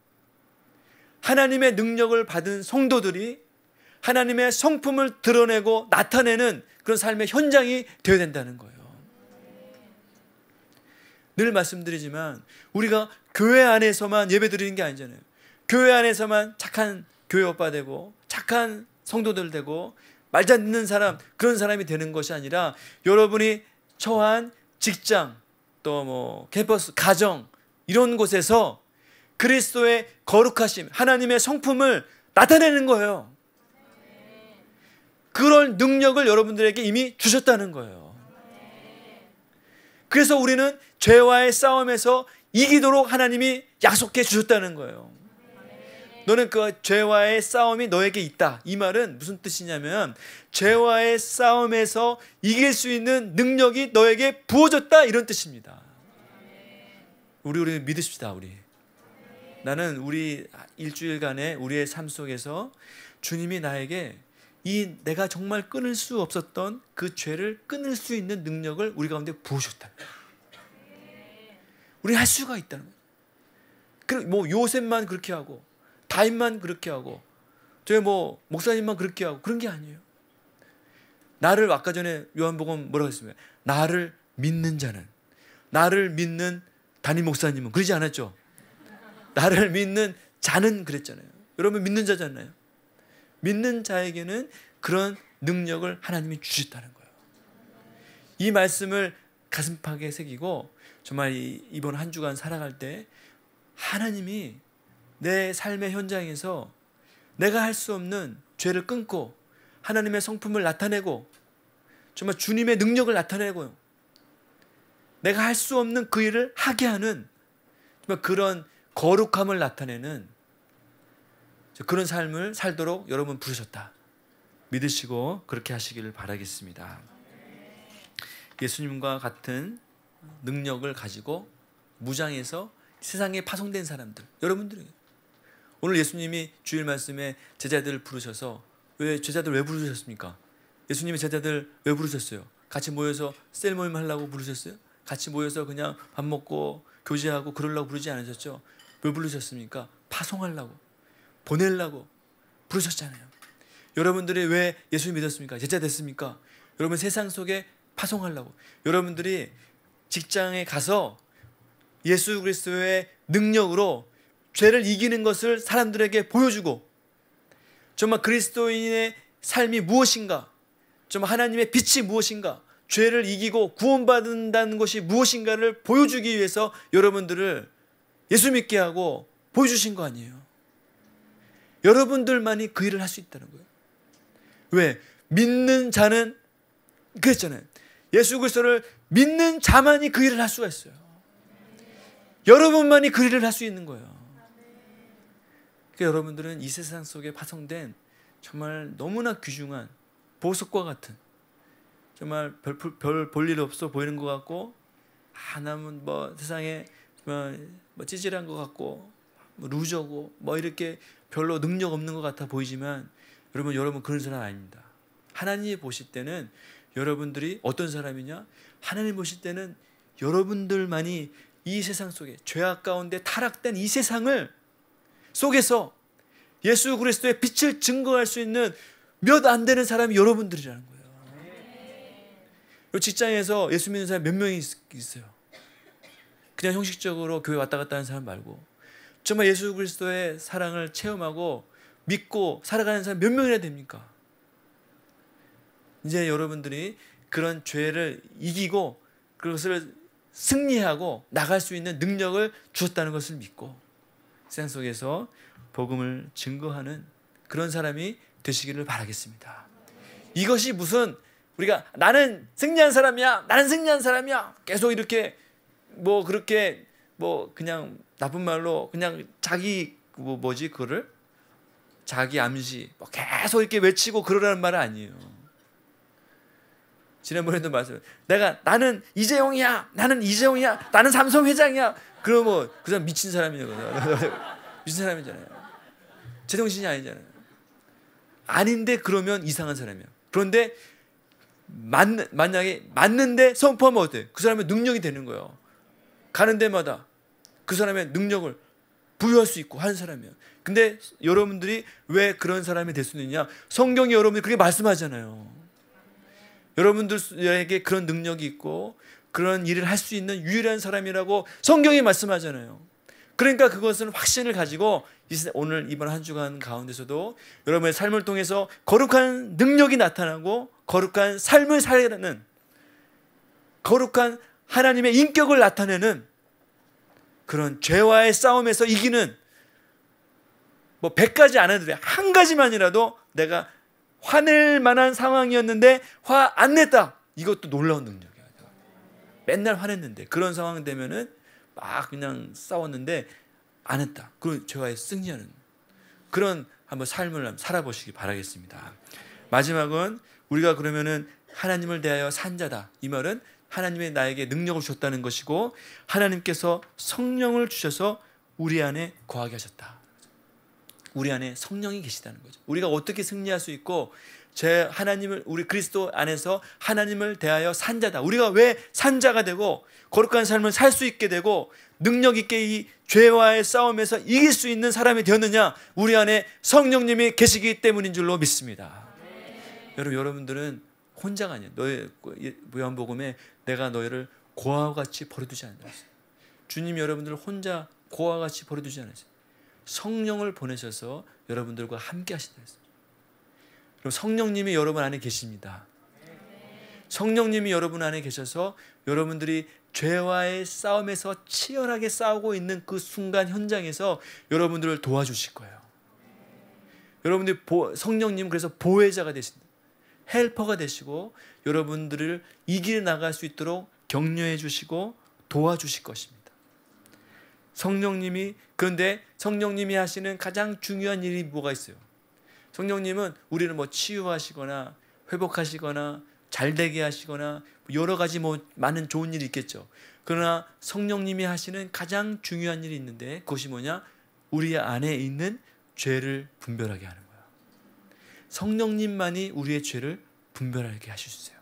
하나님의 능력을 받은 성도들이 하나님의 성품을 드러내고 나타내는 그런 삶의 현장이 되어야 된다는 거예요. 늘 말씀드리지만 우리가 교회 안에서만 예배드리는 게 아니잖아요. 교회 안에서만 착한 교회 오빠 되고 착한 성도들 되고 말 잘 듣는 사람, 그런 사람이 되는 것이 아니라 여러분이 처한 직장, 또 뭐 캠퍼스, 가정, 이런 곳에서 그리스도의 거룩하심, 하나님의 성품을 나타내는 거예요. 그런 능력을 여러분들에게 이미 주셨다는 거예요. 그래서 우리는 죄와의 싸움에서 이기도록 하나님이 약속해 주셨다는 거예요. 너는 그 죄와의 싸움이 너에게 있다. 이 말은 무슨 뜻이냐면 죄와의 싸움에서 이길 수 있는 능력이 너에게 부어졌다, 이런 뜻입니다. 우리 믿으십시다. 나는 우리 일주일간의 우리의 삶 속에서 주님이 나에게 이 내가 정말 끊을 수 없었던 그 죄를 끊을 수 있는 능력을 우리 가운데 부어줬다. 우리 할 수가 있다는 거예요. 뭐 요셉만 그렇게 하고 다윗만 그렇게 하고 저희 뭐 목사님만 그렇게 하고 그런 게 아니에요. 나를 아까 전에 요한복음 뭐라고 했습니까? 나를 믿는 자는, 나를 믿는 담임 목사님은 그러지 않았죠? 나를 믿는 자는 그랬잖아요. 여러분 믿는 자잖아요. 믿는 자에게는 그런 능력을 하나님이 주셨다는 거예요. 이 말씀을 가슴팍에 새기고 정말 이번 한 주간 살아갈 때 하나님이 내 삶의 현장에서 내가 할 수 없는 죄를 끊고 하나님의 성품을 나타내고 정말 주님의 능력을 나타내고 내가 할 수 없는 그 일을 하게 하는 정말 그런 거룩함을 나타내는 그런 삶을 살도록 여러분 부르셨다. 믿으시고 그렇게 하시기를 바라겠습니다. 예수님과 같은 능력을 가지고 무장해서 세상에 파송된 사람들, 여러분들이 오늘 예수님이 주일 말씀에 제자들을 부르셔서 제자들 왜 부르셨습니까? 예수님이 제자들 왜 부르셨어요? 같이 모여서 셀 모임 하려고 부르셨어요? 같이 모여서 그냥 밥 먹고 교제하고 그러려고 부르지 않으셨죠? 왜 부르셨습니까? 파송하려고, 보내려고 부르셨잖아요. 여러분들이 왜 예수님 믿었습니까? 제자 됐습니까? 여러분 세상 속에 파송하려고. 여러분들이 직장에 가서 예수 그리스도의 능력으로 죄를 이기는 것을 사람들에게 보여주고 정말 그리스도인의 삶이 무엇인가, 정말 하나님의 빛이 무엇인가, 죄를 이기고 구원받는다는 것이 무엇인가를 보여주기 위해서 여러분들을 예수 믿게 하고 보여주신 거 아니에요. 여러분들만이 그 일을 할 수 있다는 거예요. 왜? 믿는 자는 그랬잖아요. 예수 그리스도를 믿는 자만이 그 일을 할 수가 있어요. 여러분만이 그 일을 할 수 있는 거예요. 그러니까 여러분들은 이 세상 속에 파송된 정말 너무나 귀중한 보석과 같은 정말 별 볼 일 없어 보이는 것 같고 나는 뭐 세상에 뭐 찌질한 것 같고 뭐 루저고 뭐 이렇게 별로 능력 없는 것 같아 보이지만 여러분 그런 사람 아닙니다. 하나님이 보실 때는 여러분들이 어떤 사람이냐? 하나님 보실 때는 여러분들만이 이 세상 속에 죄악 가운데 타락된 이 세상을 속에서 예수 그리스도의 빛을 증거할 수 있는 몇 안 되는 사람이 여러분들이라는 거예요. 직장에서 예수 믿는 사람 몇 명이 있어요? 그냥 형식적으로 교회 왔다 갔다 하는 사람 말고 정말 예수 그리스도의 사랑을 체험하고 믿고 살아가는 사람 몇 명이나 됩니까? 이제 여러분들이 그런 죄를 이기고 그것을 승리하고 나갈 수 있는 능력을 주셨다는 것을 믿고 세상 속에서 복음을 증거하는 그런 사람이 되시기를 바라겠습니다. 이것이 무슨 우리가 나는 승리한 사람이야, 나는 승리한 사람이야 계속 이렇게 뭐 그렇게 뭐 그냥 나쁜 말로 그냥 자기 그거를 자기 암시 뭐 계속 이렇게 외치고 그러라는 말은 아니에요. 지난번에도 말씀, 나는 이재용이야, 나는 이재용이야, 나는 삼성 회장이야. 그러면 그 사람 미친 사람이잖아요. 미친 사람이잖아요. 제정신이 아니잖아요. 아닌데 그러면 이상한 사람이야. 그런데 만약에 맞는데 선포하면 어때? 그 사람의 능력이 되는 거예요. 가는 데마다 그 사람의 능력을 부여할 수 있고 하는 사람이에요. 근데 여러분들이 왜 그런 사람이 될 수 있느냐? 성경이 여러분들이 그렇게 말씀하잖아요. 여러분들에게 그런 능력이 있고 그런 일을 할 수 있는 유일한 사람이라고 성경이 말씀하잖아요. 그러니까 그것은 확신을 가지고 오늘 이번 한 주간 가운데서도 여러분의 삶을 통해서 거룩한 능력이 나타나고 거룩한 삶을 살아가는 거룩한 하나님의 인격을 나타내는 그런 죄와의 싸움에서 이기는 뭐 100가지 안 해도 돼. 한 가지만이라도 내가 화낼 만한 상황이었는데 화 안 냈다. 이것도 놀라운 능력이야. 맨날 화냈는데 그런 상황 되면은 막 그냥 싸웠는데 안 했다. 그런 죄와의 승리하는 그런 한번 삶을 살아보시기 바라겠습니다. 마지막은 우리가 그러면은 하나님을 대하여 산 자다. 이 말은 하나님의 나에게 능력을 주셨다는 것이고 하나님께서 성령을 주셔서 우리 안에 거하게 하셨다. 우리 안에 성령이 계시다는 거죠. 우리가 어떻게 승리할 수 있고 하나님을, 우리 그리스도 안에서 하나님을 대하여 산자다. 우리가 왜 산자가 되고 거룩한 삶을 살 수 있게 되고 능력 있게 이 죄와의 싸움에서 이길 수 있는 사람이 되었느냐? 우리 안에 성령님이 계시기 때문인 줄로 믿습니다. 여러분들은 혼자가 아니에요. 너희 요한복음에 내가 너희를 고아와 같이 버려두지 않는다. 주님 여러분들을 혼자 고아와 같이 버려두지 않으세요. 성령을 보내셔서 여러분들과 함께 하신다 했어요. 그럼 성령님이 여러분 안에 계십니다. 성령님이 여러분 안에 계셔서 여러분들이 죄와의 싸움에서 치열하게 싸우고 있는 그 순간 현장에서 여러분들을 도와주실 거예요. 여러분들이 성령님은 그래서 보혜자가 되신다. 헬퍼가 되시고 여러분들을 이겨 나갈 수 있도록 격려해 주시고 도와주실 것입니다. 그런데 성령님이 하시는 가장 중요한 일이 뭐가 있어요? 성령님은 우리를 뭐 치유하시거나 회복하시거나 잘되게 하시거나 여러 가지 많은 좋은 일이 있겠죠. 그러나 성령님이 하시는 가장 중요한 일이 있는데 그것이 뭐냐? 우리 안에 있는 죄를 분별하게 하는 거예요. 성령님만이 우리의 죄를 분별하게 하실 수 있어요.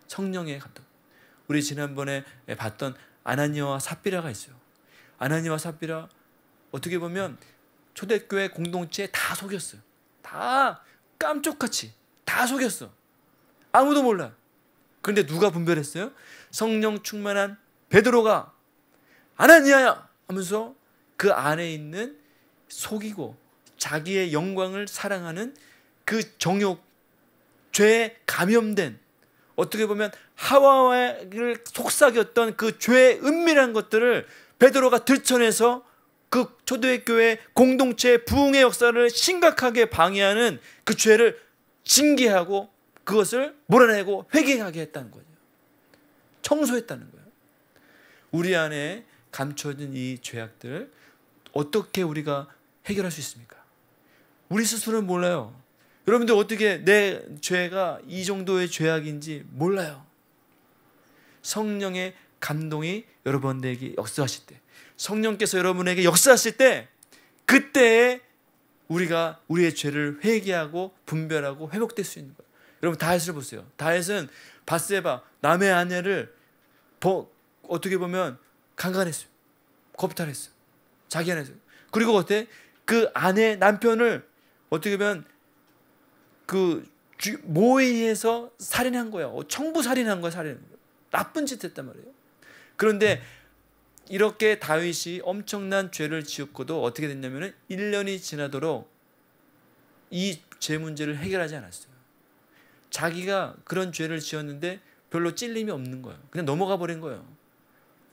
성령의 감동. 우리 지난번에 봤던 아나니아와 삽비라가 있어요. 아나니아와 삽비라 어떻게 보면 초대교회 공동체에 다 속였어요. 다 깜짝같이 다 속였어. 아무도 몰라. 그런데 누가 분별했어요? 성령 충만한 베드로가 아나니아야 하면서 그 안에 있는 속이고 자기의 영광을 사랑하는 그 정욕, 죄에 감염된, 어떻게 보면 하와를 속삭였던 그 죄의 은밀한 것들을 베드로가 들춰내서 그 초대교회 공동체의 부흥의 역사를 심각하게 방해하는 그 죄를 징계하고 그것을 몰아내고 회개하게 했다는 거예요. 청소했다는 거예요. 우리 안에 감춰진 이 죄악들 어떻게 우리가 해결할 수 있습니까? 우리 스스로는 몰라요. 여러분들 어떻게 내 죄가 이 정도의 죄악인지 몰라요. 성령의 감동이 여러분에게 역사하실 때, 성령께서 여러분에게 역사하실 때, 그때에 우리가 우리의 죄를 회개하고 분별하고 회복될 수 있는 거예요. 여러분 다윗을 보세요. 다윗은 밧세바 남의 아내를 어떻게 보면 강간했어요. 겁탈했어요. 자기 아내였어요. 그리고 어때? 그 아내 남편을 어떻게 보면 그 모의해서 살인한 거예요. 청부 살인한 거예요. 나쁜 짓 했단 말이에요. 그런데 이렇게 다윗이 엄청난 죄를 지었고도 어떻게 됐냐면 1년이 지나도록 이 죄 문제를 해결하지 않았어요. 자기가 그런 죄를 지었는데 별로 찔림이 없는 거예요. 그냥 넘어가 버린 거예요.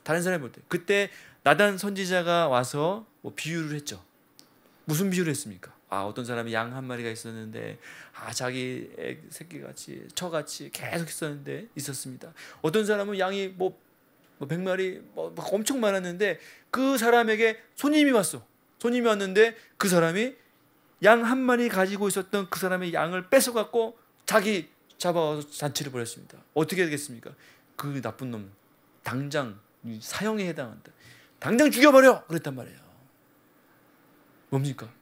다른 사람이 볼 때. 그때 나단 선지자가 와서 비유를 했죠. 무슨 비유를 했습니까? 어떤 사람이 양 한 마리가 있었는데 자기 새끼같이 처같이 계속 있었습니다. 어떤 사람은 양이 100마리 엄청 많았는데 그 사람에게 손님이 왔어. 손님이 왔는데 그 사람이 양 한 마리 가지고 있었던 그 사람의 양을 뺏어갖고 자기 잡아와서 잔치를 벌였습니다. 어떻게 되겠습니까? 그 나쁜 놈 당장 사형에 해당한다. 당장 죽여버려! 그랬단 말이에요. 뭡니까?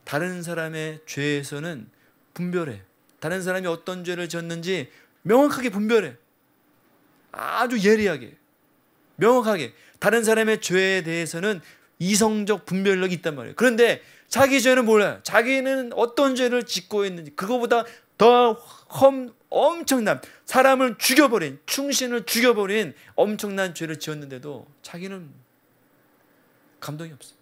다른 사람의 죄에서는 분별해. 다른 사람이 어떤 죄를 지었는지 명확하게 분별해. 아주 예리하게, 명확하게. 다른 사람의 죄에 대해서는 이성적 분별력이 있단 말이에요. 그런데 자기 죄는 몰라요. 자기는 어떤 죄를 짓고 있는지, 그거보다 더 엄청난, 사람을 죽여버린, 충신을 죽여버린 엄청난 죄를 지었는데도 자기는 감동이 없어요.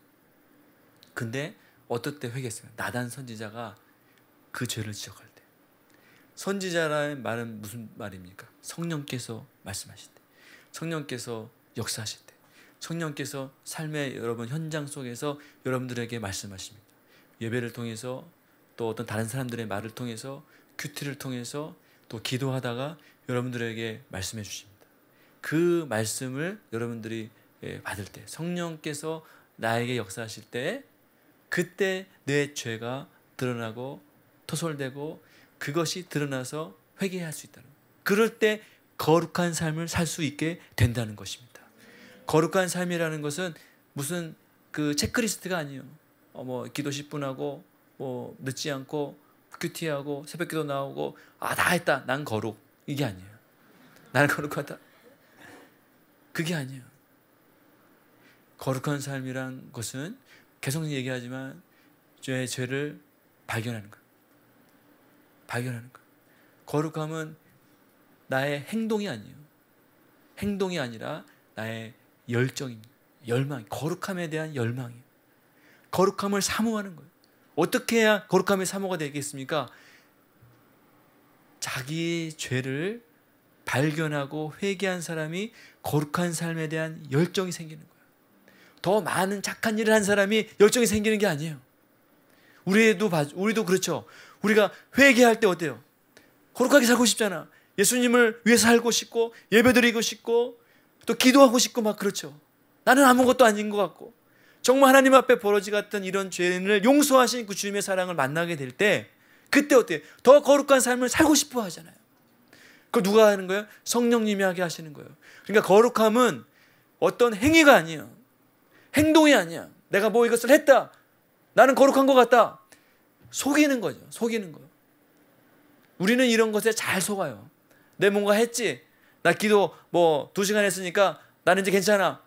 근데 어떨 때 회개했어요? 나단 선지자가 그 죄를 지적할 때. 선지자라는 말은 무슨 말입니까? 성령께서 말씀하실 때, 성령께서 역사하실 때, 성령께서 삶의 여러분 현장 속에서 여러분들에게 말씀하십니다. 예배를 통해서, 또 어떤 다른 사람들의 말을 통해서, 큐티를 통해서, 또 기도하다가 여러분들에게 말씀해 주십니다. 그 말씀을 여러분들이 받을 때, 성령께서 나에게 역사하실 때, 그때 내 죄가 드러나고 토설되고 그것이 드러나서 회개할 수 있다는 거예요. 그럴 때 거룩한 삶을 살 수 있게 된다는 것입니다. 거룩한 삶이라는 것은 무슨 그 체크리스트가 아니에요. 기도 10분 하고 늦지 않고 큐티하고 새벽기도 나오고 다 했다. 난 거룩. 이게 아니에요. 나는 거룩하다. 그게 아니에요. 거룩한 삶이란 것은 계속 얘기하지만 죄를 발견하는 거예요. 발견하는 거예요. 거룩함은 나의 행동이 아니에요. 행동이 아니라 나의 열정입니다. 열망, 거룩함에 대한 열망이에요. 거룩함을 사모하는 거예요. 어떻게 해야 거룩함의 사모가 되겠습니까? 자기 죄를 발견하고 회개한 사람이 거룩한 삶에 대한 열정이 생기는 거예요. 더 많은 착한 일을 한 사람이 열정이 생기는 게 아니에요. 우리도 그렇죠. 우리가 회개할 때 어때요? 거룩하게 살고 싶잖아. 예수님을 위해서 살고 싶고 예배드리고 싶고 또 기도하고 싶고 막 그렇죠. 나는 아무것도 아닌 것 같고 정말 하나님 앞에 버러지 같은 이런 죄인을 용서하신 그 주님의 사랑을 만나게 될 때 그때 어때요? 더 거룩한 삶을 살고 싶어 하잖아요. 그걸 누가 하는 거예요? 성령님이 하게 하시는 거예요. 그러니까 거룩함은 어떤 행위가 아니에요. 행동이 아니야. 내가 뭐 이것을 했다. 나는 거룩한 것 같다. 속이는 거죠. 속이는 거예요. 우리는 이런 것에 잘 속아요. 내 뭔가 했지. 나 기도 2시간 했으니까 나는 이제 괜찮아.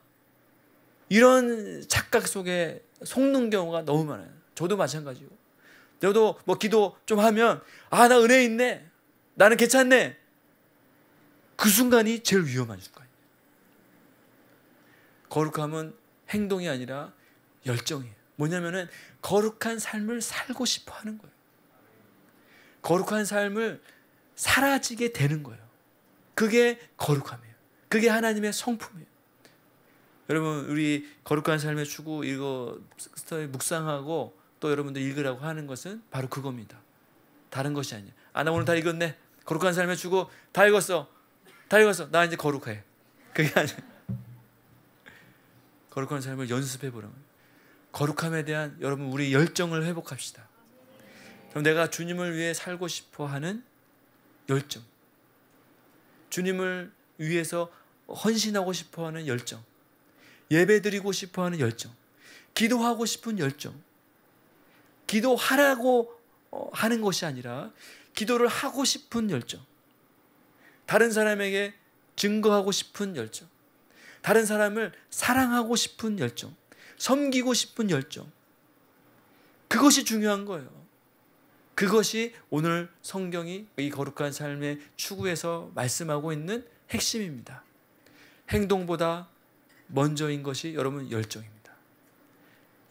이런 착각 속에 속는 경우가 너무 많아요. 저도 마찬가지고. 저도 기도 좀 하면 나 은혜 있네. 나는 괜찮네. 그 순간이 제일 위험한 순간이에요. 거룩함은 행동이 아니라 열정이에요. 뭐냐면은 거룩한 삶을 살고 싶어 하는 거예요. 거룩한 삶을 사라지게 되는 거예요. 그게 거룩함이에요. 그게 하나님의 성품이에요. 여러분, 우리 거룩한 삶의 추구 이거 묵상하고 또 여러분들 읽으라고 하는 것은 바로 그겁니다. 다른 것이 아니에요. 나 오늘 다 읽었네. 거룩한 삶의 추구 다 읽었어. 다 읽었어. 나 이제 거룩해. 그게 아니에요. 거룩한 삶을 연습해 보라고. 거룩함에 대한 여러분 우리 열정을 회복합시다. 그럼 내가 주님을 위해 살고 싶어 하는 열정, 주님을 위해서 헌신하고 싶어 하는 열정, 예배드리고 싶어 하는 열정, 기도하고 싶은 열정, 기도하라고 하는 것이 아니라 기도를 하고 싶은 열정, 다른 사람에게 증거하고 싶은 열정, 다른 사람을 사랑하고 싶은 열정, 섬기고 싶은 열정, 그것이 중요한 거예요. 그것이 오늘 성경이 이 거룩한 삶의 추구에서 말씀하고 있는 핵심입니다. 행동보다 먼저인 것이 여러분 열정입니다.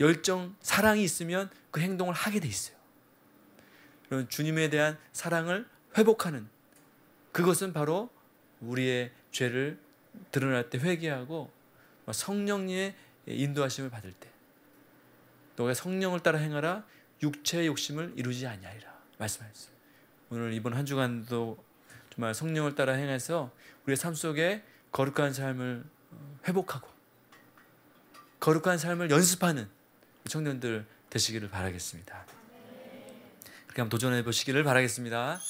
열정, 사랑이 있으면 그 행동을 하게 돼 있어요. 여러분, 주님에 대한 사랑을 회복하는 그것은 바로 우리의 죄를 드러날 때 회개하고 성령님의 인도하심을 받을 때, 너가 성령을 따라 행하라 육체의 욕심을 이루지 아니하리라 말씀하셨어요. 오늘 이번 한 주간도 정말 성령을 따라 행해서 우리의 삶 속에 거룩한 삶을 회복하고 거룩한 삶을 연습하는 청년들 되시기를 바라겠습니다. 그렇게 한번 도전해 보시기를 바라겠습니다.